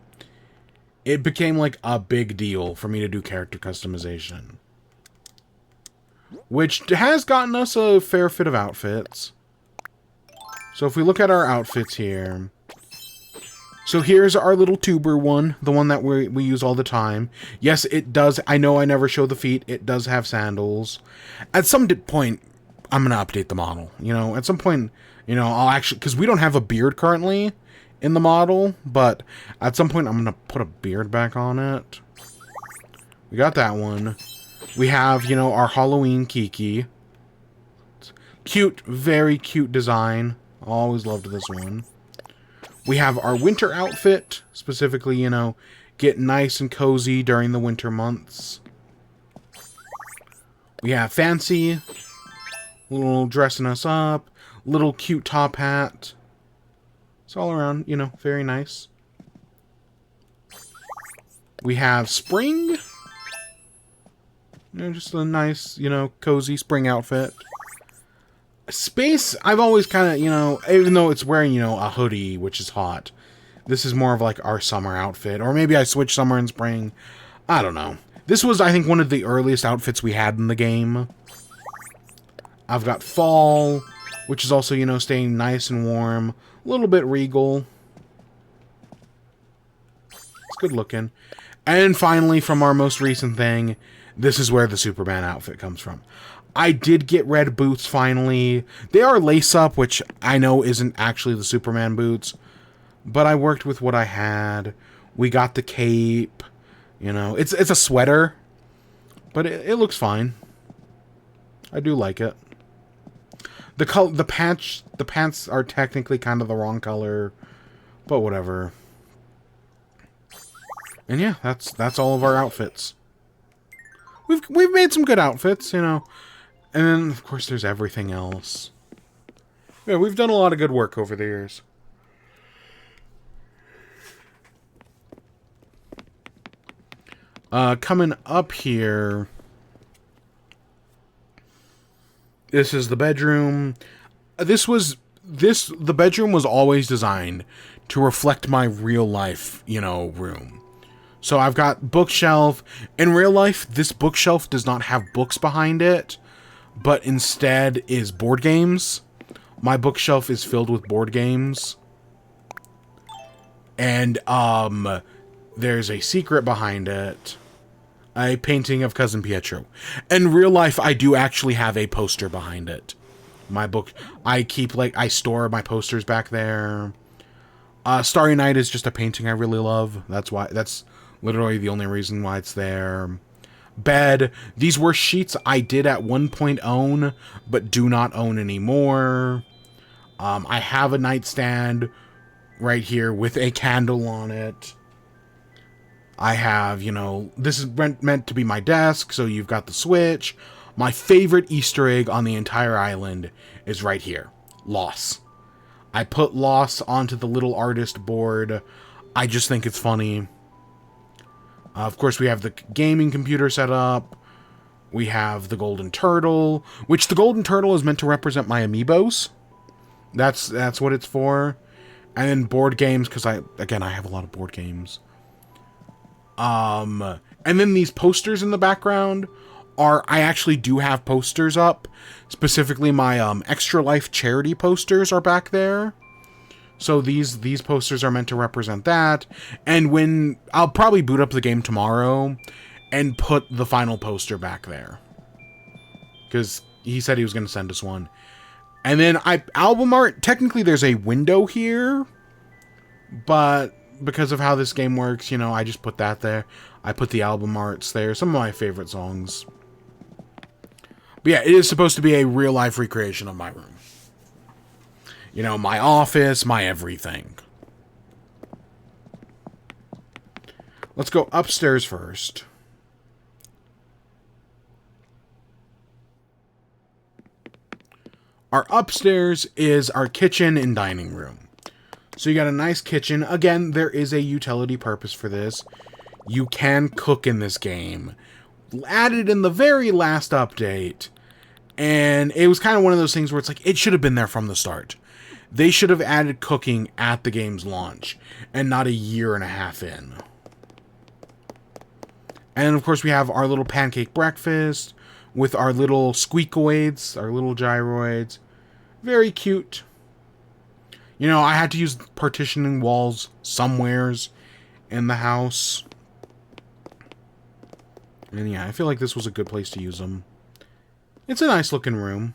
It became like a big deal for me to do character customization. Which has gotten us a fair fit of outfits. So if we look at our outfits here. So here's our little tuber one. The one that we use all the time. Yes, it does. I know I never show the feet. It does have sandals. At some point, I'm going to update the model. You know, at some point, you know, I'll actually... Because we don't have a beard currently in the model. But at some point, I'm going to put a beard back on it. We got that one. We have, you know, our Halloween Kiki. Cute, very cute design. Always loved this one. We have our winter outfit. Specifically, you know, get nice and cozy during the winter months. We have Fancy. Little dressing us up. Little cute top hat. It's all around, you know, very nice. We have Spring. You know, just a nice, you know, cozy spring outfit. Space, I've always kind of, you know, even though it's wearing, you know, a hoodie, which is hot, this is more of like our summer outfit. Or maybe I switch summer and spring. I don't know. This was, I think, one of the earliest outfits we had in the game. I've got fall, which is also, you know, staying nice and warm. A little bit regal. It's good looking. And finally, from our most recent thing, this is where the Superman outfit comes from. I did get red boots finally. They are lace up, which I know isn't actually the Superman boots. but I worked with what I had. We got the cape. You know, it's a sweater, but it looks fine. I do like it. The pants are technically kind of the wrong color, but whatever. And yeah, that's all of our outfits. We've made some good outfits, you know. And then of course there's everything else. Yeah, we've done a lot of good work over the years. Coming up here, this is the bedroom. The bedroom was always designed to reflect my real life, you know, room. So I've got bookshelf. In real life, this bookshelf does not have books behind it, but instead is board games. My bookshelf is filled with board games. And, there's a secret behind it. A painting of Cousin Pietro. In real life, I do actually have a poster behind it. My book, I store my posters back there. Starry Night is just a painting I really love. That's literally the only reason why it's there. Bed. These were sheets I did at one point own, but do not own anymore. I have a nightstand right here with a candle on it. I have, you know, this is meant to be my desk, so you've got the switch. My favorite Easter egg on the entire island is right here. Loss. I put Loss onto the little artist board. I just think it's funny. Of course, we have the gaming computer set up. We have the golden turtle, which the golden turtle is meant to represent my amiibos. That's what it's for. And then board games, because I have a lot of board games. And then these posters in the background I actually do have posters up. Specifically, my Extra Life charity posters are back there. So these posters are meant to represent that. And I'll probably boot up the game tomorrow and put the final poster back there. Because he said he was going to send us one. And then album art, technically there's a window here. But because of how this game works, you know, I just put that there. I put the album arts there. Some of my favorite songs. But yeah, it is supposed to be a real-life recreation of my room. You know, my office, my everything. Let's go upstairs first. Our upstairs is our kitchen and dining room. So you got a nice kitchen. Again, there is a utility purpose for this. You can cook in this game. Added in the very last update. And it was kind of one of those things where it's like, it should have been there from the start. They should have added cooking at the game's launch, and not a year and a half in. And of course we have our little pancake breakfast with our little squeakoids, our little gyroids. Very cute. You know, I had to use partitioning walls somewheres in the house. And yeah, I feel like this was a good place to use them. It's a nice looking room.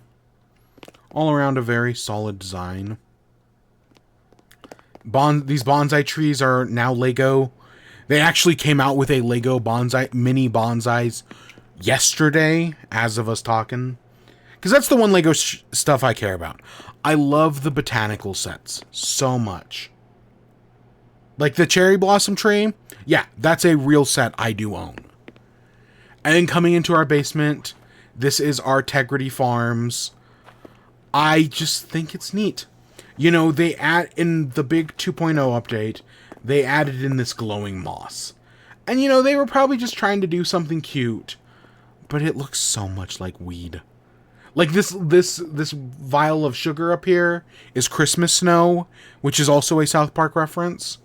All around a very solid design. These bonsai trees are now Lego. They actually came out with a Lego mini bonsais yesterday, as of us talking. Because that's the one Lego stuff I care about. I love the botanical sets so much. Like the cherry blossom tree. Yeah, that's a real set I do own. And then coming into our basement, this is our Integrity Farms. I just think it's neat. You know, they in the big 2.0 update, they added in this glowing moss. And you know, they were probably just trying to do something cute, but it looks so much like weed. Like this vial of sugar up here is Christmas snow, which is also a South Park reference.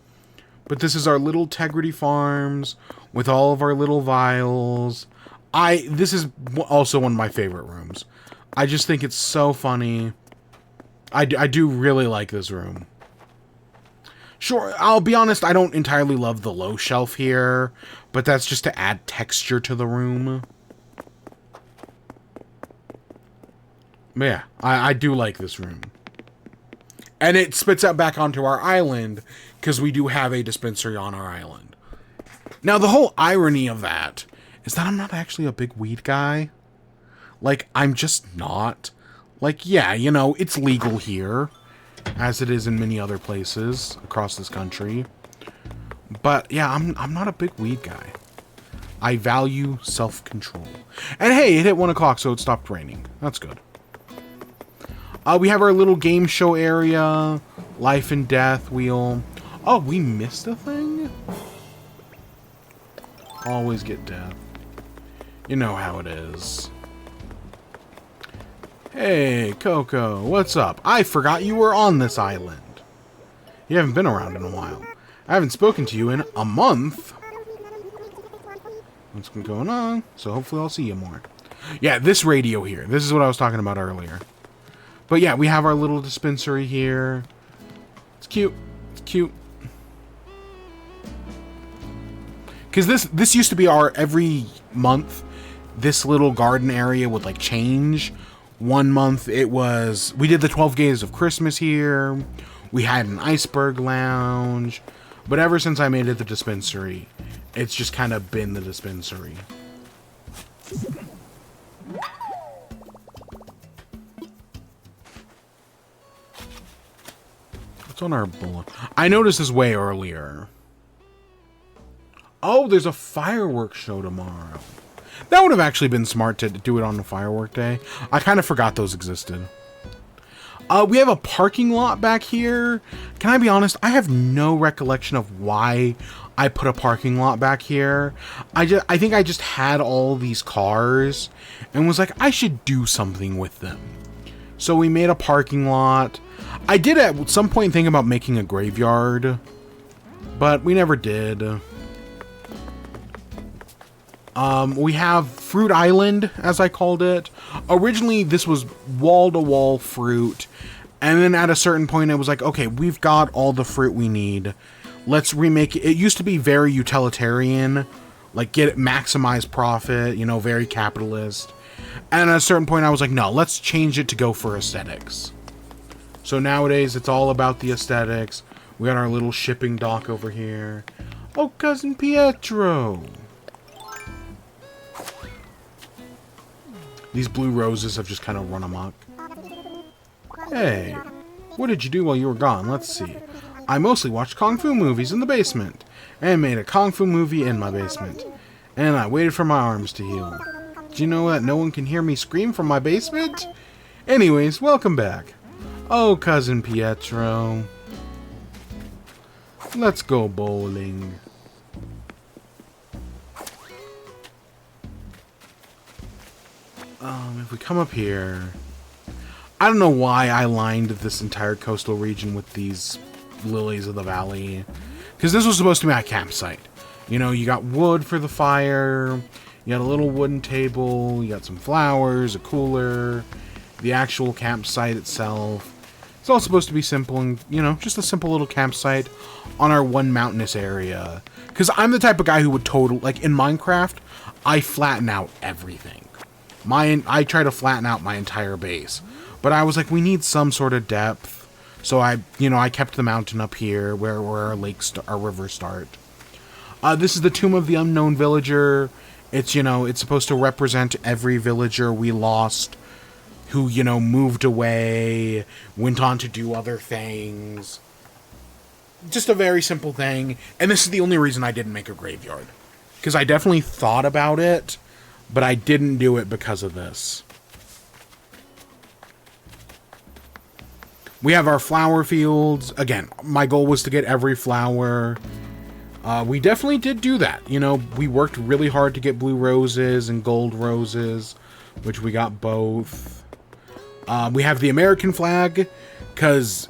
But this is our little Integrity Farms with all of our little vials. This is also one of my favorite rooms. I just think it's so funny. I do really like this room. Sure, I'll be honest, I don't entirely love the low shelf here, but that's just to add texture to the room. But yeah, I do like this room. And it spits out back onto our island, because we do have a dispensary on our island. Now, the whole irony of that is that I'm not actually a big weed guy. Like, I'm just not. Like, yeah, you know, it's legal here, as it is in many other places across this country. But, yeah, I'm not a big weed guy. I value self-control. And hey, it hit 1 o'clock, so it stopped raining. That's good. We have our little game show area. Life and death wheel. Oh, we missed a thing? Always get death. You know how it is. Hey, Coco, what's up? I forgot you were on this island. You haven't been around in a while. I haven't spoken to you in a month. What's going on? So hopefully I'll see you more. Yeah, this radio here. This is what I was talking about earlier. But yeah, we have our little dispensary here. It's cute. It's cute. Because this used to be our every month. This little garden area would like change. 1 month it was we did the 12 Days of Christmas here. We had an iceberg lounge. But ever since I made it the dispensary, it's just kind of been the dispensary. What's on our bullet? I noticed this way earlier. Oh, there's a fireworks show tomorrow. That would have actually been smart to do it on the firework day. I kind of forgot those existed. We have a parking lot back here. Can I be honest? I have no recollection of why I put a parking lot back here. I think I just had all these cars and was like, I should do something with them. So we made a parking lot. I did at some point think about making a graveyard, but we never did. We have Fruit Island, as I called it. Originally, this was wall-to-wall fruit. And then at a certain point, it was like, okay, we've got all the fruit we need. Let's remake it. It used to be very utilitarian. Like, maximize profit, you know, very capitalist. And at a certain point, I was like, no, let's change it to go for aesthetics. So nowadays, it's all about the aesthetics. We got our little shipping dock over here. Oh, Cousin Pietro! These blue roses have just kind of run amok. Hey, what did you do while you were gone? Let's see. I mostly watched Kung Fu movies in the basement, and made a Kung Fu movie in my basement. And I waited for my arms to heal. Do you know that no one can hear me scream from my basement? Anyways, welcome back. Oh, Cousin Pietro. Let's go bowling. If we come up here, I don't know why I lined this entire coastal region with these lilies of the valley, because this was supposed to be my campsite. You know, you got wood for the fire, you got a little wooden table, you got some flowers, a cooler, the actual campsite itself. It's all supposed to be simple and, you know, just a simple little campsite on our one mountainous area. Because I'm the type of guy who would like in Minecraft, I flatten out everything. I try to flatten out my entire base. But I was like, we need some sort of depth. So I kept the mountain up here where our lakes, our rivers start. This is the Tomb of the Unknown Villager. It's, you know, it's supposed to represent every villager we lost who, you know, moved away, went on to do other things. Just a very simple thing. And this is the only reason I didn't make a graveyard. Because I definitely thought about it, but I didn't do it because of this. We have our flower fields. Again, my goal was to get every flower. We definitely did do that. You know, we worked really hard to get blue roses and gold roses, which we got both. We have the American flag, because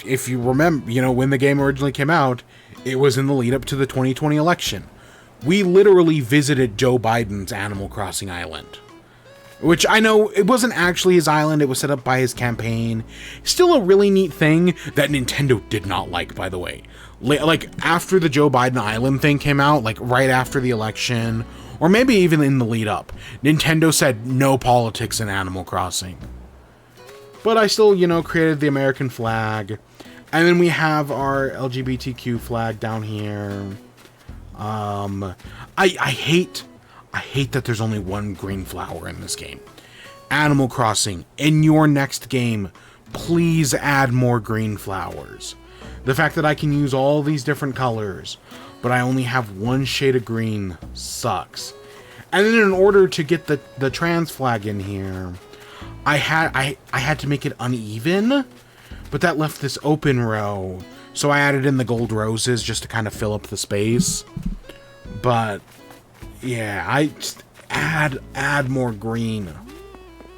if you remember, you know, when the game originally came out, it was in the lead up to the 2020 election. We literally visited Joe Biden's Animal Crossing island. Which I know, it wasn't actually his island, it was set up by his campaign. Still a really neat thing that Nintendo did not like, by the way. Like, after the Joe Biden island thing came out, like, right after the election, or maybe even in the lead up, Nintendo said no politics in Animal Crossing. But I still, you know, created the American flag. And then we have our LGBTQ flag down here. I hate that there's only one green flower in this game. Animal Crossing, in your next game, please add more green flowers. The fact that I can use all these different colors, but I only have one shade of green sucks. And then in order to get the trans flag in here, I had to make it uneven, but that left this open row. So I added in the gold roses just to kind of fill up the space. But yeah, I just add more green.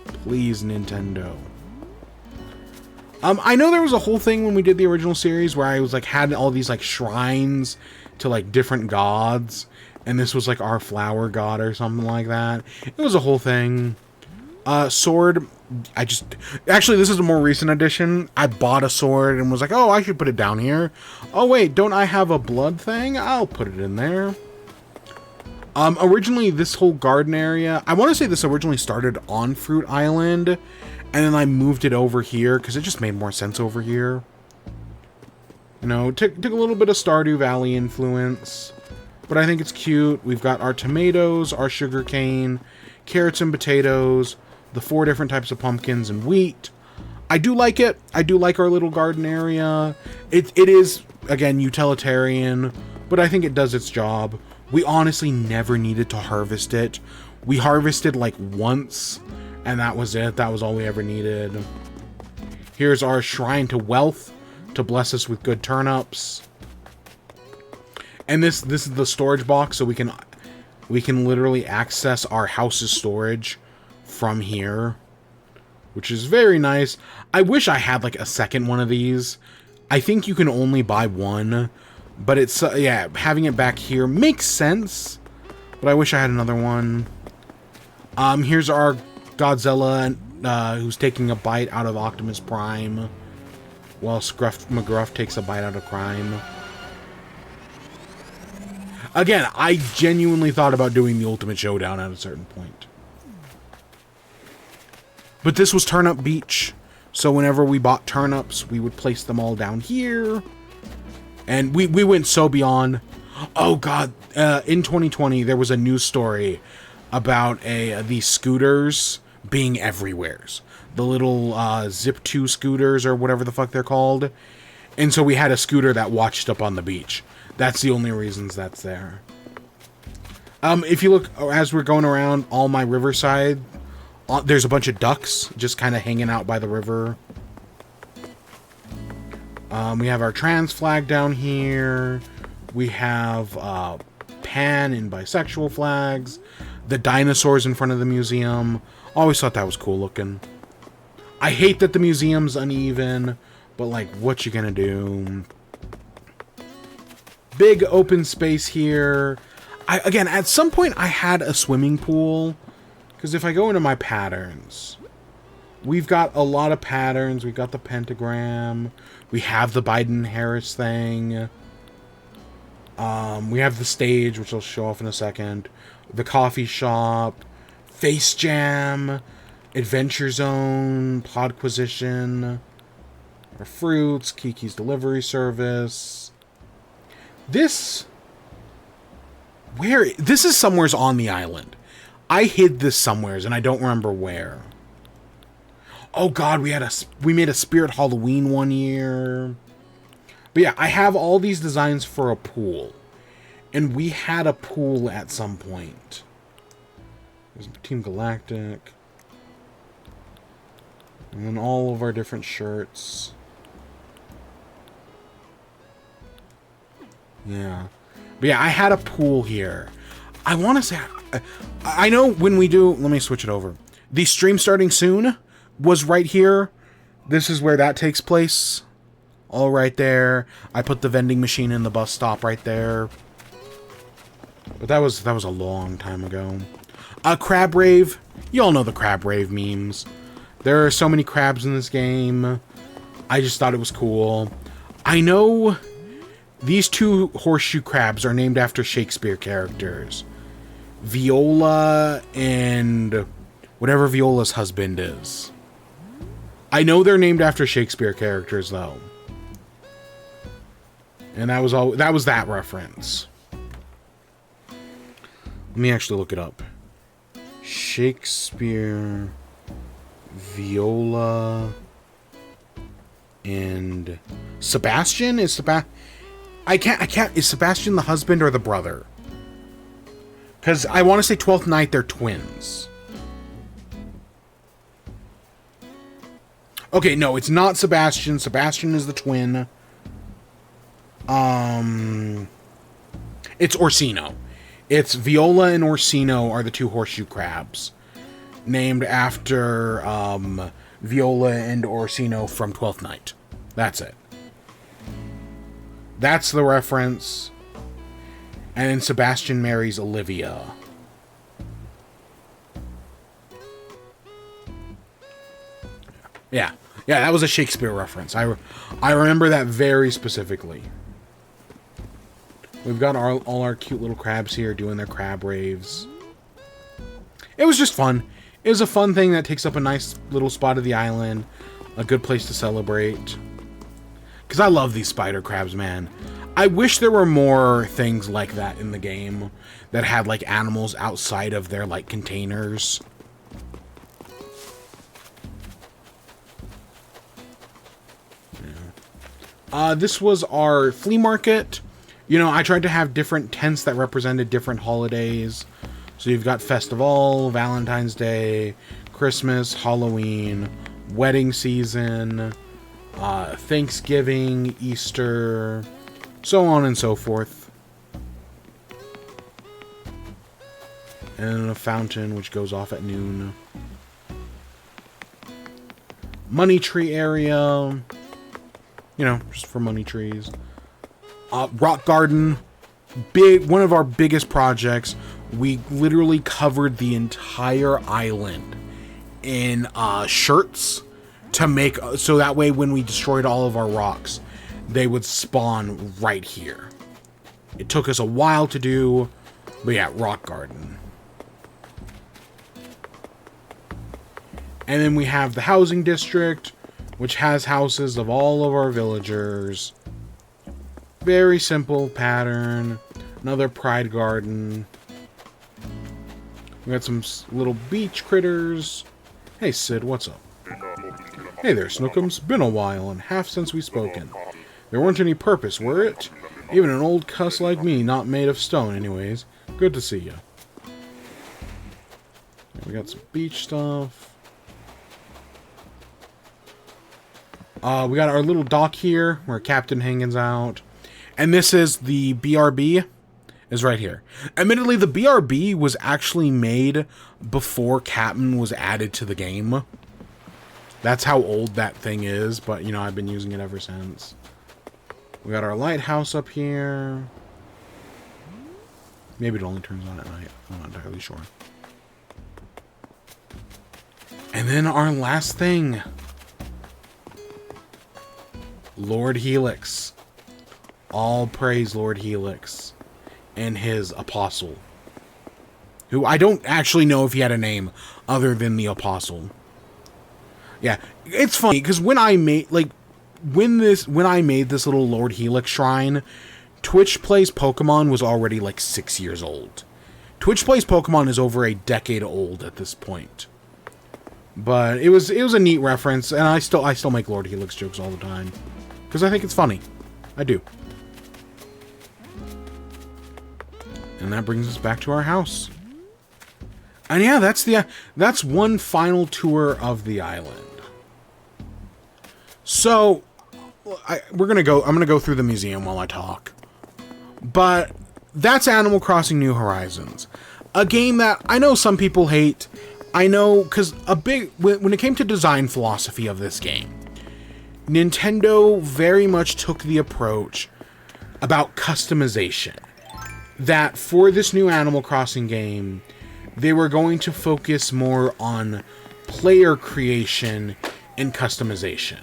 Please, Nintendo. I know there was a whole thing when we did the original series where I was like had all these like shrines to like different gods, and this was like our flower god or something like that. It was a whole thing. Sword, actually this is a more recent addition. I bought a sword and was like, oh, I should put it down here. Oh wait, don't I have a blood thing? I'll put it in there. Originally this whole garden area, I want to say this originally started on Fruit Island, and then I moved it over here because it just made more sense over here. You know, took a little bit of Stardew Valley influence, but I think it's cute. We've got our tomatoes, our sugar cane, carrots and potatoes, the 4 different types of pumpkins and wheat. I do like it. I do like our little garden area. It is, again, utilitarian, but I think it does its job. We honestly never needed to harvest it. We harvested like once, and that was it. That was all we ever needed. Here's our shrine to wealth to bless us with good turnips. And this is the storage box, so we can literally access our house's storage from here, which is very nice. I wish I had like a second one of these. I think you can only buy one, but it's yeah, having it back here makes sense, but I wish I had another one. Here's our Godzilla who's taking a bite out of Optimus Prime, while Scruff McGruff takes a bite out of Crime. Again, I genuinely thought about doing the Ultimate Showdown at a certain point. But this was Turnip Beach, so whenever we bought turnips, we would place them all down here. And we went so beyond. Oh god, in 2020, there was a news story about these scooters being everywheres. The little Zip2 scooters, or whatever the fuck they're called. And so we had a scooter that watched up on the beach. That's the only reasons that's there. If you look, as we're going around all my riverside, there's a bunch of ducks just kind of hanging out by the river. We have our trans flag down here. We have pan and bisexual flags. The dinosaurs in front of the museum. Always thought that was cool looking. I hate that the museum's uneven, but like, what you gonna do? Big open space here. Again, at some point I had a swimming pool, because if I go into my patterns, we've got a lot of patterns. We've got the pentagram. We have the Biden-Harris thing. We have the stage, which I'll show off in a second. The coffee shop. Face Jam. Adventure Zone. Podquisition. Our fruits. Kiki's delivery service. This is somewheres on the island. I hid this somewheres, and I don't remember where. Oh god, we made a Spirit Halloween one year. But yeah, I have all these designs for a pool. And we had a pool at some point. There's Team Galactic. And then all of our different shirts. Yeah. But yeah, I had a pool here. I want to say... I know when we do... Let me switch it over. The stream starting soon was right here. This is where that takes place. All right there. I put the vending machine in the bus stop right there. But that was a long time ago. Crab Rave. You all know the Crab Rave memes. There are so many crabs in this game. I just thought it was cool. I know these 2 horseshoe crabs are named after Shakespeare characters. Viola and whatever Viola's husband is. I know they're named after Shakespeare characters, though. And that was all. That was that reference. Let me actually look it up. Shakespeare, Viola, and Sebastian? I can't. Is Sebastian the husband or the brother? Because I want to say 12th Night, they're twins. Okay, no, it's not Sebastian. Sebastian is the twin. It's Orsino. It's Viola and Orsino are the two horseshoe crabs. Named after, Viola and Orsino from 12th Night. That's it. That's the reference. And then Sebastian marries Olivia. Yeah. Yeah, that was a Shakespeare reference. I remember that very specifically. We've got all our cute little crabs here doing their crab raves. It was just fun. It was a fun thing that takes up a nice little spot of the island. A good place to celebrate. Because I love these spider crabs, man. I wish there were more things like that in the game. That had, like, animals outside of their, like, containers. Yeah. This was our flea market. You know, I tried to have different tents that represented different holidays. So you've got Festival, Valentine's Day, Christmas, Halloween, wedding season, Thanksgiving, Easter, so on and so forth. And a fountain which goes off at noon. Money tree area. You know, just for money trees. Rock garden. One of our biggest projects. We literally covered the entire island in shirts to make, so that way when we destroyed all of our rocks, they would spawn right here. It took us a while to do, but yeah, rock garden. And then we have the housing district, which has houses of all of our villagers. Very simple pattern. Another pride garden. We got some little beach critters. Hey, Sid, what's up? Hey there, Snookums. Been a while, and half since we spoken. There weren't any purpose, were it? Even an old cuss like me, not made of stone anyways. Good to see you. We got some beach stuff. We got our little dock here, where Captain hangs out. And this is the BRB. Is right here. Admittedly, the BRB was actually made before Captain was added to the game. That's how old that thing is, but, you know, I've been using it ever since. We got our lighthouse up here. Maybe it only turns on at night. I'm not entirely sure. And then our last thing. Lord Helix. All praise Lord Helix. And his apostle, who I don't actually know if he had a name other than the apostle. Yeah, it's funny because when I made when I made this little Lord Helix shrine, Twitch Plays Pokemon was already like 6 years old. Twitch Plays Pokemon is over a decade old at this point. But it was a neat reference, and I still make Lord Helix jokes all the time because I think it's funny. I do. And that brings us back to our house. And yeah, that's one final tour of the island. So, I'm gonna go through the museum while I talk. But that's Animal Crossing New Horizons, a game that I know some people hate. I know because when it came to design philosophy of this game, Nintendo very much took the approach about customization. That for this new Animal Crossing game, they were going to focus more on player creation and customization.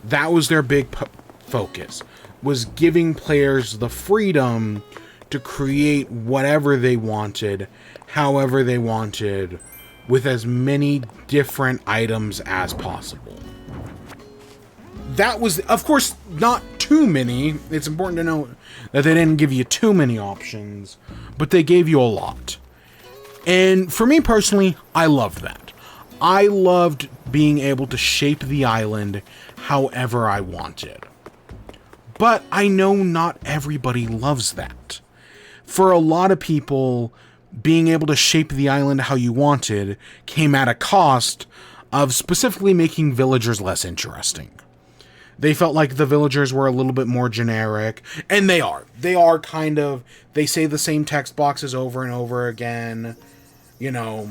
That was their big focus, was giving players the freedom to create whatever they wanted, however they wanted, with as many different items as possible. that was, of course, not too many. It's important to note that they didn't give you too many options, but they gave you a lot. And for me personally, I loved that. I loved being able to shape the island however I wanted. But I know not everybody loves that. For a lot of people, being able to shape the island how you wanted came at a cost of specifically making villagers less interesting. They felt like the villagers were a little bit more generic, and they are. They are kind of, they say the same text boxes over and over again. You know,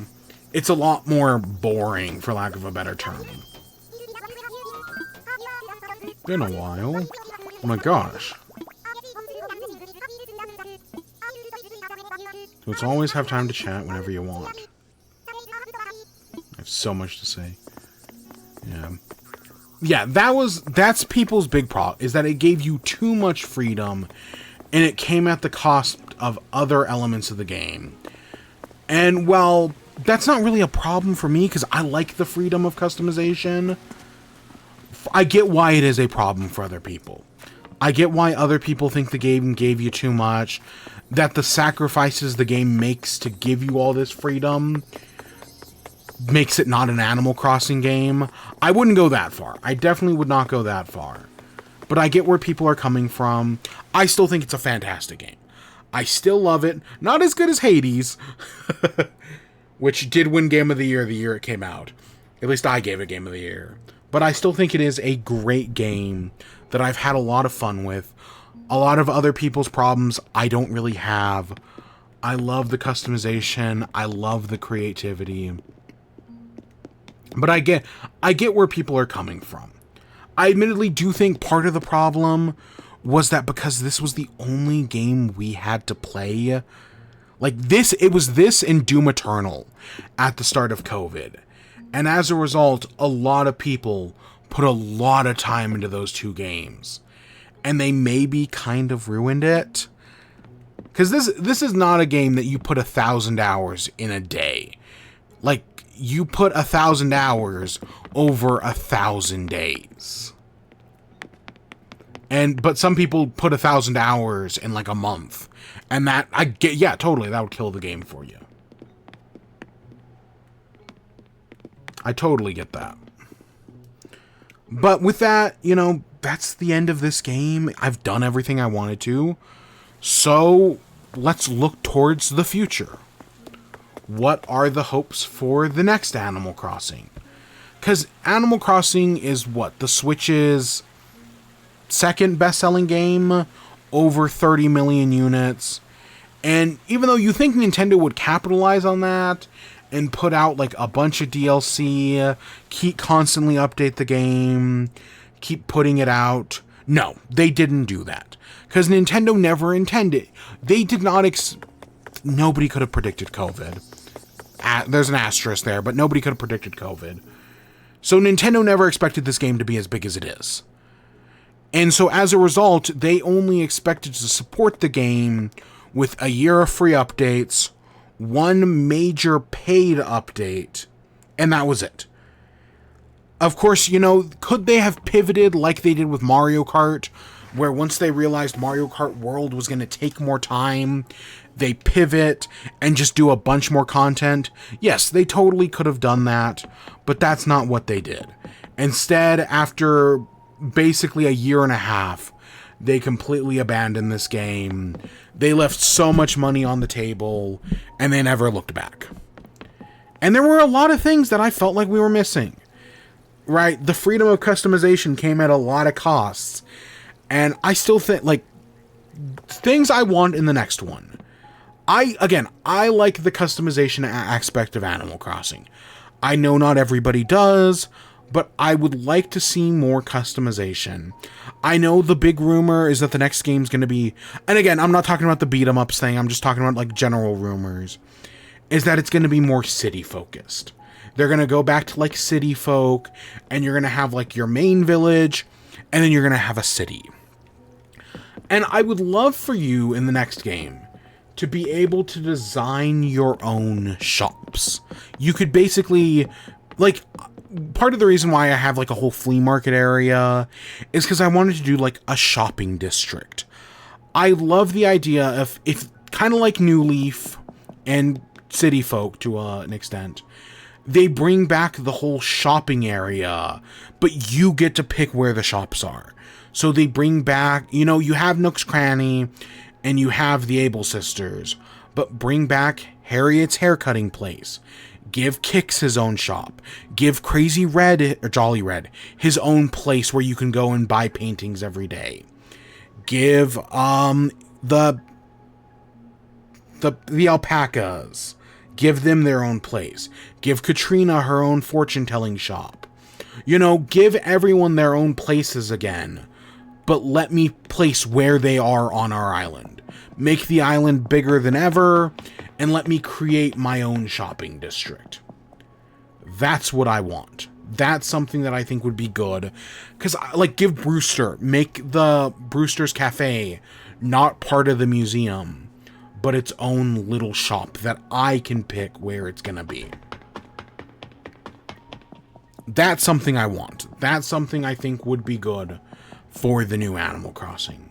it's a lot more boring, for lack of a better term. Been a while. Oh my gosh. So it's always have time to chat whenever you want. I have so much to say. Yeah. Yeah, that's people's big problem, is that it gave you too much freedom, and it came at the cost of other elements of the game. And, well, that's not really a problem for me, because I like the freedom of customization. I get why it is a problem for other people. I get why other people think the game gave you too much, that the sacrifices the game makes to give you all this freedom makes it not an Animal Crossing game. I wouldn't go that far. I definitely would not go that far. But I get where people are coming from. I still think it's a fantastic game. I still love it. Not as good as Hades, which did win Game of the year it came out. At least I gave it Game of the Year. But I still think it is a great game that I've had a lot of fun with. A lot of other people's problems I don't really have. I love the customization. I love the creativity. But I get where people are coming from. I admittedly do think part of the problem was that because this was the only game we had to play, like this, it was this and Doom Eternal at the start of COVID. And as a result, a lot of people put a lot of time into those two games. And they maybe kind of ruined it. Because this is not a game that you put 1,000 hours in a day. Like, you put 1,000 hours over 1,000 days. But some people put 1,000 hours in like a month. And that, yeah, totally, that would kill the game for you. I totally get that. But with that, you know, that's the end of this game. I've done everything I wanted to. So, let's look towards the future. What are the hopes for the next Animal Crossing? Because Animal Crossing is what? The Switch's second best-selling game, over 30 million units. And even though you think Nintendo would capitalize on that and put out like a bunch of DLC, keep constantly update the game, keep putting it out, no, they didn't do that. Because Nintendo never intended. They did not nobody could have predicted COVID. There's an asterisk there, but nobody could have predicted COVID. So Nintendo never expected this game to be as big as it is. And so as a result, they only expected to support the game with a year of free updates, one major paid update, and that was it. Of course, you know, could they have pivoted like they did with Mario Kart, where once they realized Mario Kart World was going to take more time, they pivot and just do a bunch more content? Yes, they totally could have done that, but that's not what they did. Instead, after basically a year and a half, they completely abandoned this game. They left so much money on the table, and they never looked back. And there were a lot of things that I felt like we were missing. Right? The freedom of customization came at a lot of costs. And I still think, like, things I want in the next one. I like the customization aspect of Animal Crossing. I know not everybody does, but I would like to see more customization. I know the big rumor is that the next game's going to be, and again, I'm not talking about the beat-em-ups thing, I'm just talking about, like, general rumors, is that it's going to be more city-focused. They're going to go back to, like, city folk, and you're going to have, like, your main village, and then you're going to have a city. And I would love for you in the next game to be able to design your own shops. You could basically, like, part of the reason why I have like a whole flea market area is because I wanted to do like a shopping district. I love the idea of, if kind of like New Leaf and City Folk to an extent, they bring back the whole shopping area, but you get to pick where the shops are. So they bring back, you know, you have Nook's Cranny and you have the Able Sisters, but bring back Harriet's haircutting place. Give Kix his own shop. Give Crazy Red, or Jolly Red, his own place where you can go and buy paintings every day. Give the alpacas, give them their own place. Give Katrina her own fortune-telling shop. You know, give everyone their own places again, but let me place where they are on our island. Make the island bigger than ever, and let me create my own shopping district. That's what I want. That's something that I think would be good. Because, like, give Brewster, make the Brewster's Cafe not part of the museum, but its own little shop that I can pick where it's going to be. That's something I want. That's something I think would be good for the new Animal Crossing.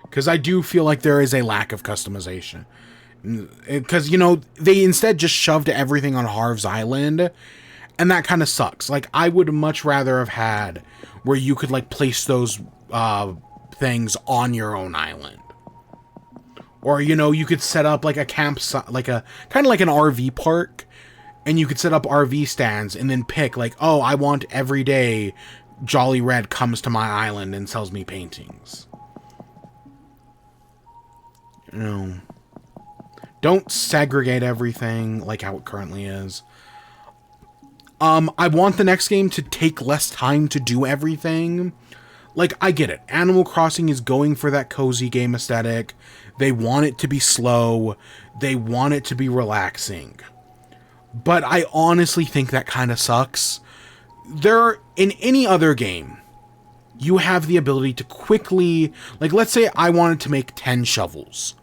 Because I do feel like there is a lack of customization. Because, you know, they instead just shoved everything on Harv's Island, and that kind of sucks. Like, I would much rather have had where you could, like, place those things on your own island. Or, you know, you could set up, like, a campsite, like a, kind of like an RV park, and you could set up RV stands and then pick, like, oh, I want every day Jolly Red comes to my island and sells me paintings. You know, don't segregate everything like how it currently is. I want the next game to take less time to do everything. Like, I get it. Animal Crossing is going for that cozy game aesthetic. They want it to be slow. They want it to be relaxing. But I honestly think that kind of sucks. In any other game, you have the ability to quickly, like, let's say I wanted to make 10 shovels.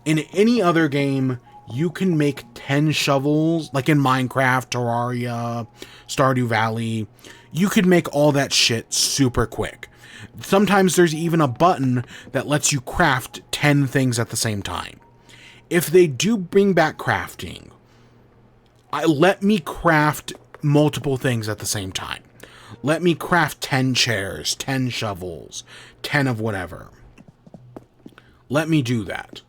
In any other game, you can make 10 shovels, like in Minecraft, Terraria, Stardew Valley. You could make all that shit super quick. Sometimes there's even a button that lets you craft 10 things at the same time. If they do bring back crafting, let me craft multiple things at the same time. Let me craft 10 chairs, 10 shovels, 10 of whatever. Let me do that.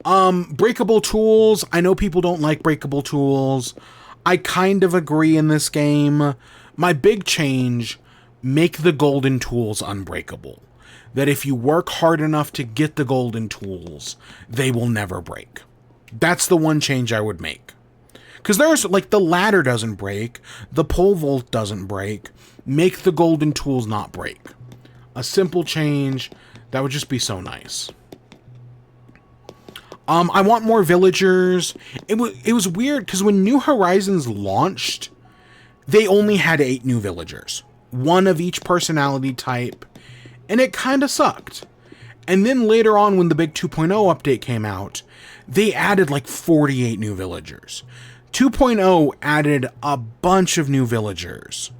Breakable tools. I know people don't like breakable tools. I kind of agree in this game. My big change, make the golden tools unbreakable. That if you work hard enough to get the golden tools, they will never break. That's the one change I would make. Because there's, like, the ladder doesn't break, the pole vault doesn't break. Make the golden tools not break. A simple change, that would just be so nice. I want more villagers. It was weird, because when New Horizons launched, they only had 8 new villagers. 1 of each personality type, and it kind of sucked. And then later on, when the big 2.0 update came out, they added like 48 new villagers. 2.0 added a bunch of new villagers.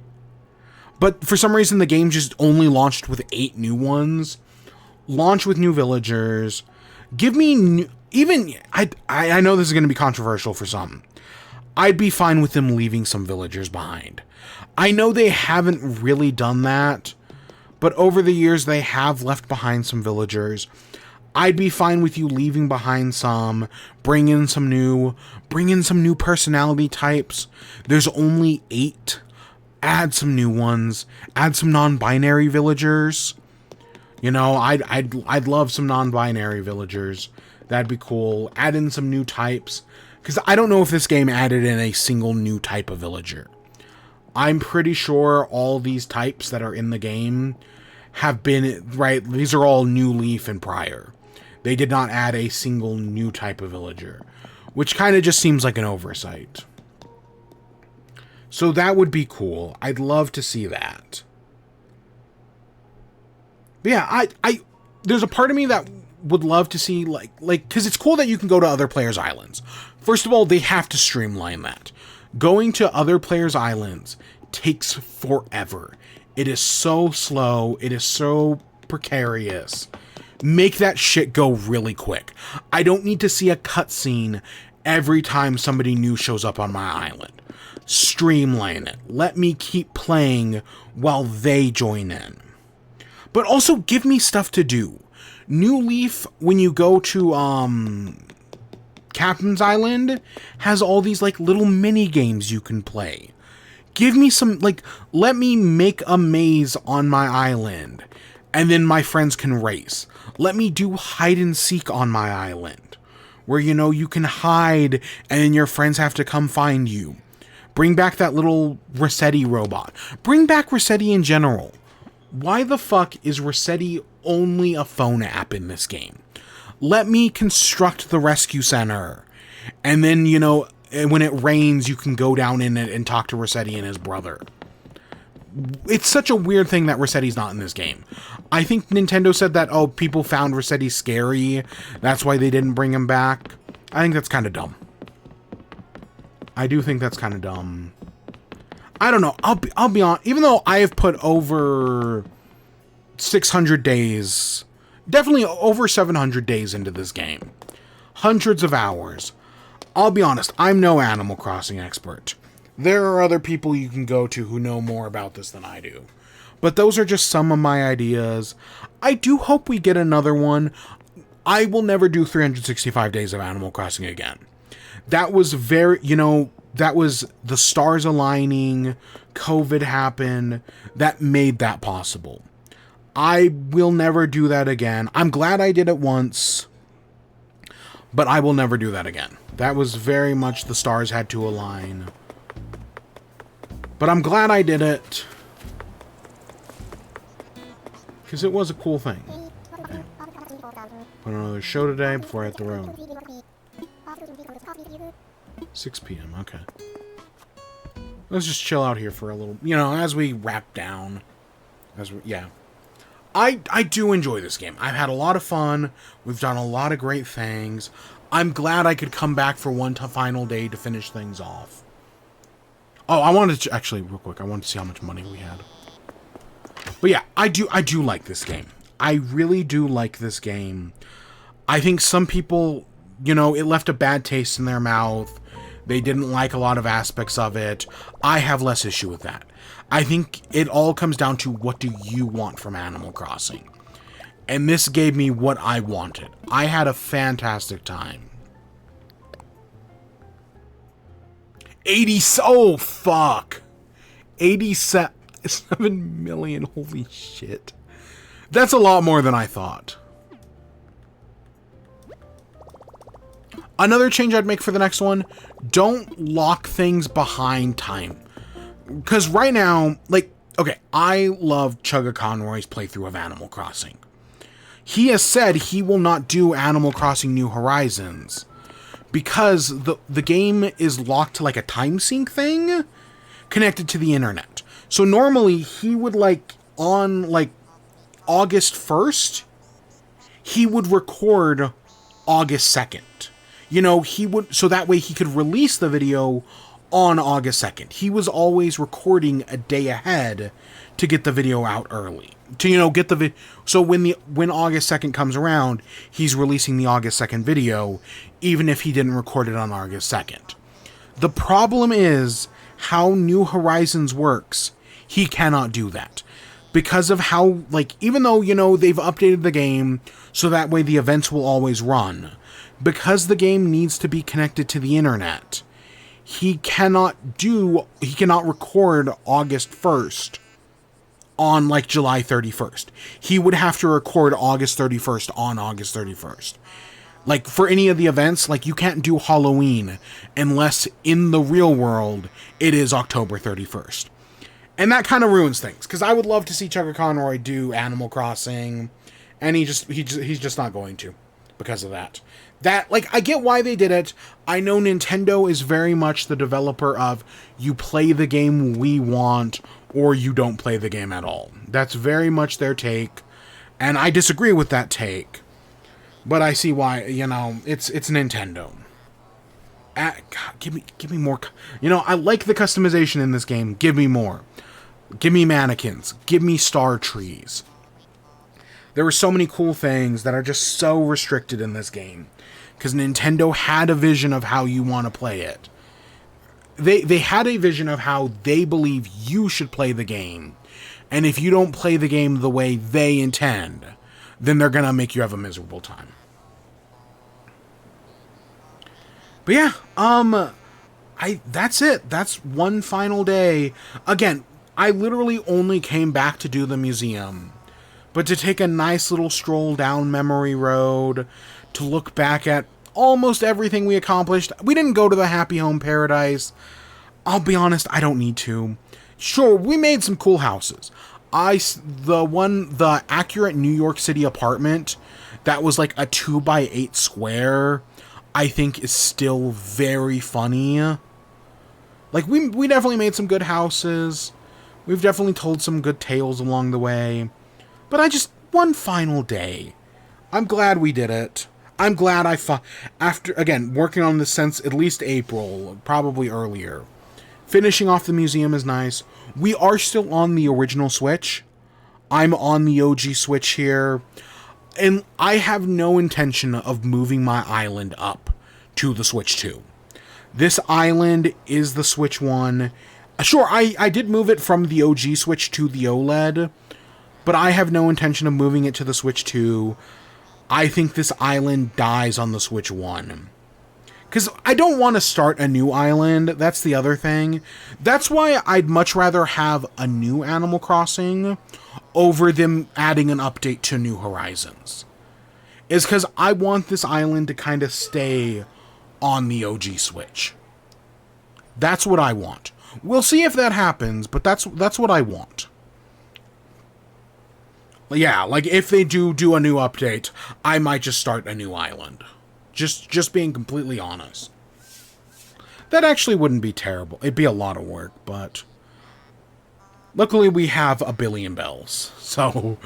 But for some reason, the game just only launched with 8 new ones. Launch with new villagers. Give me new... Even, I know this is going to be controversial for some. I'd be fine with them leaving some villagers behind. I know they haven't really done that, but over the years they have left behind some villagers. I'd be fine with you leaving behind some, bring in some new personality types. There's only 8. Add some new ones. Add some non-binary villagers. You know, I'd love some non-binary villagers. That'd be cool. Add in some new types. Because I don't know if this game added in a single new type of villager. I'm pretty sure all these types that are in the game have been, right, these are all New Leaf and prior. They did not add a single new type of villager. Which kind of just seems like an oversight. So that would be cool. I'd love to see that. But yeah, there's a part of me that would love to see, like, because it's cool that you can go to other players' islands. First of all, they have to streamline that. Going to other players' islands takes forever. It is so slow. It is so precarious. Make that shit go really quick. I don't need to see a cutscene every time somebody new shows up on my island. Streamline it. Let me keep playing while they join in. But also give me stuff to do. New Leaf, when you go to Captain's Island, has all these like little mini games you can play. Give me some, like, let me make a maze on my island, and then my friends can race. Let me do hide and seek on my island, where, you know, you can hide, and then your friends have to come find you. Bring back that little Rossetti robot. Bring back Rossetti in general. Why the fuck is Rossetti only a phone app in this game? Let me construct the rescue center, and then, you know, when it rains, you can go down in it and talk to Rossetti and his brother. It's such a weird thing that Rossetti's not in this game. I think Nintendo said that, oh, people found Rossetti scary, that's why they didn't bring him back. I think that's kind of dumb. I do think that's kind of dumb. I don't know. I'll be honest. Even though I have put over 600 days, definitely over 700 days into this game, hundreds of hours, I'll be honest, I'm no Animal Crossing expert. There are other people you can go to who know more about this than I do. But those are just some of my ideas. I do hope we get another one. I will never do 365 days of Animal Crossing again. That was very, you know, that was the stars aligning, COVID happened, that made that possible. I will never do that again. I'm glad I did it once, but I will never do that again. That was very much the stars had to align. But I'm glad I did it, because it was a cool thing. Okay. Put on another show today before I hit the road. 6 p.m. Okay. Let's just chill out here for a little, you know, as we wrap down. Yeah. I do enjoy this game. I've had a lot of fun. We've done a lot of great things. I'm glad I could come back for one final day to finish things off. Oh, I wanted to, actually, real quick, I wanted to see how much money we had. But yeah, I do like this game. I really do like this game. I think some people, you know, it left a bad taste in their mouth. They didn't like a lot of aspects of it. I have less issue with that. I think it all comes down to, what do you want from Animal Crossing? And this gave me what I wanted. I had a fantastic time. 87 million, holy shit. That's a lot more than I thought. Another change I'd make for the next one, don't lock things behind time. Because right now, like, okay, I love Chugga Conroy's playthrough of Animal Crossing. He has said he will not do Animal Crossing New Horizons because the game is locked to like a time sync thing connected to the internet. So normally he would, like, on like August 1st, he would record August 2nd. You know, he would, so that way he could release the video on August 2nd. He was always recording a day ahead to get the video out early. To, you know, get the video. So when August 2nd comes around, he's releasing the August 2nd video, even if he didn't record it on August 2nd. The problem is how New Horizons works. He cannot do that. Because of how, like, even though, you know, they've updated the game so that way the events will always run, because the game needs to be connected to the internet, he cannot record August 1st on, like, July 31st. He would have to record August 31st on August 31st. Like, for any of the events, like, you can't do Halloween unless in the real world it is October 31st. And that kind of ruins things, because I would love to see Chugga Conroy do Animal Crossing, and he's just not going to because of that. That, like, I get why they did it. I know Nintendo is very much the developer of, you play the game we want, or you don't play the game at all. That's very much their take, and I disagree with that take. But I see why, you know, it's Nintendo. God, give me more. You know, I like the customization in this game. Give me more. Give me mannequins. Give me star trees. There were so many cool things that are just so restricted in this game. Because Nintendo had a vision of how you want to play it. They had a vision of how they believe you should play the game. And if you don't play the game the way they intend, then they're going to make you have a miserable time. But yeah, that's it. That's one final day. Again, I literally only came back to do the museum. But to take a nice little stroll down memory road, to look back at almost everything we accomplished. We didn't go to the Happy Home Paradise. I'll be honest, I don't need to. Sure, we made some cool houses. The accurate New York City apartment that was like a 2x8 square, I think is still very funny. Like, we definitely made some good houses. We've definitely told some good tales along the way. But one final day. I'm glad we did it. I'm glad after, again, working on this since at least April, probably earlier. Finishing off the museum is nice. We are still on the original Switch. I'm on the OG Switch here. And I have no intention of moving my island up to the Switch 2. This island is the Switch 1. Sure, I did move it from the OG Switch to the OLED, but I have no intention of moving it to the Switch 2. I think this island dies on the Switch 1. Because I don't want to start a new island. That's the other thing. That's why I'd much rather have a new Animal Crossing over them adding an update to New Horizons. Is because I want this island to kind of stay on the OG Switch. That's what I want. We'll see if that happens, but that's what I want. Yeah, like if they do a new update, I might just start a new island. Just being completely honest. That actually wouldn't be terrible. It'd be a lot of work, but luckily we have a billion bells. So,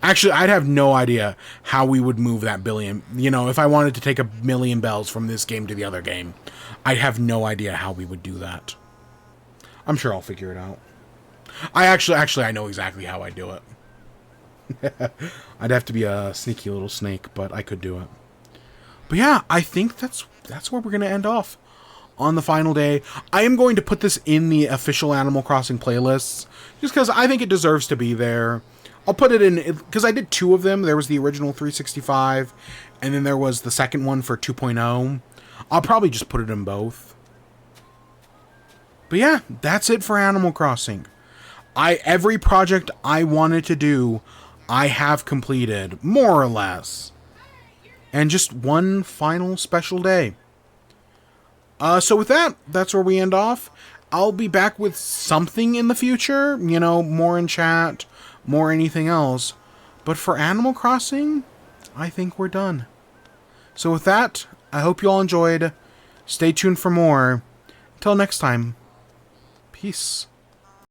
actually, I'd have no idea how we would move that billion. You know, if I wanted to take a million bells from this game to the other game, I'd have no idea how we would do that. I'm sure I'll figure it out. I know exactly how I do it. I'd have to be a sneaky little snake, but I could do it. But yeah, I think that's where we're going to end off on the final day. I am going to put this in the official Animal Crossing playlists, just because I think it deserves to be there. I'll put it in, because I did two of them. There was the original 365, and then there was the second one for 2.0. I'll probably just put it in both. But yeah, that's it for Animal Crossing. Every project I wanted to do, I have completed, more or less. And just one final special day. So with that, that's where we end off. I'll be back with something in the future. You know, more in chat, more anything else. But for Animal Crossing, I think we're done. So with that, I hope you all enjoyed. Stay tuned for more. Until next time, peace.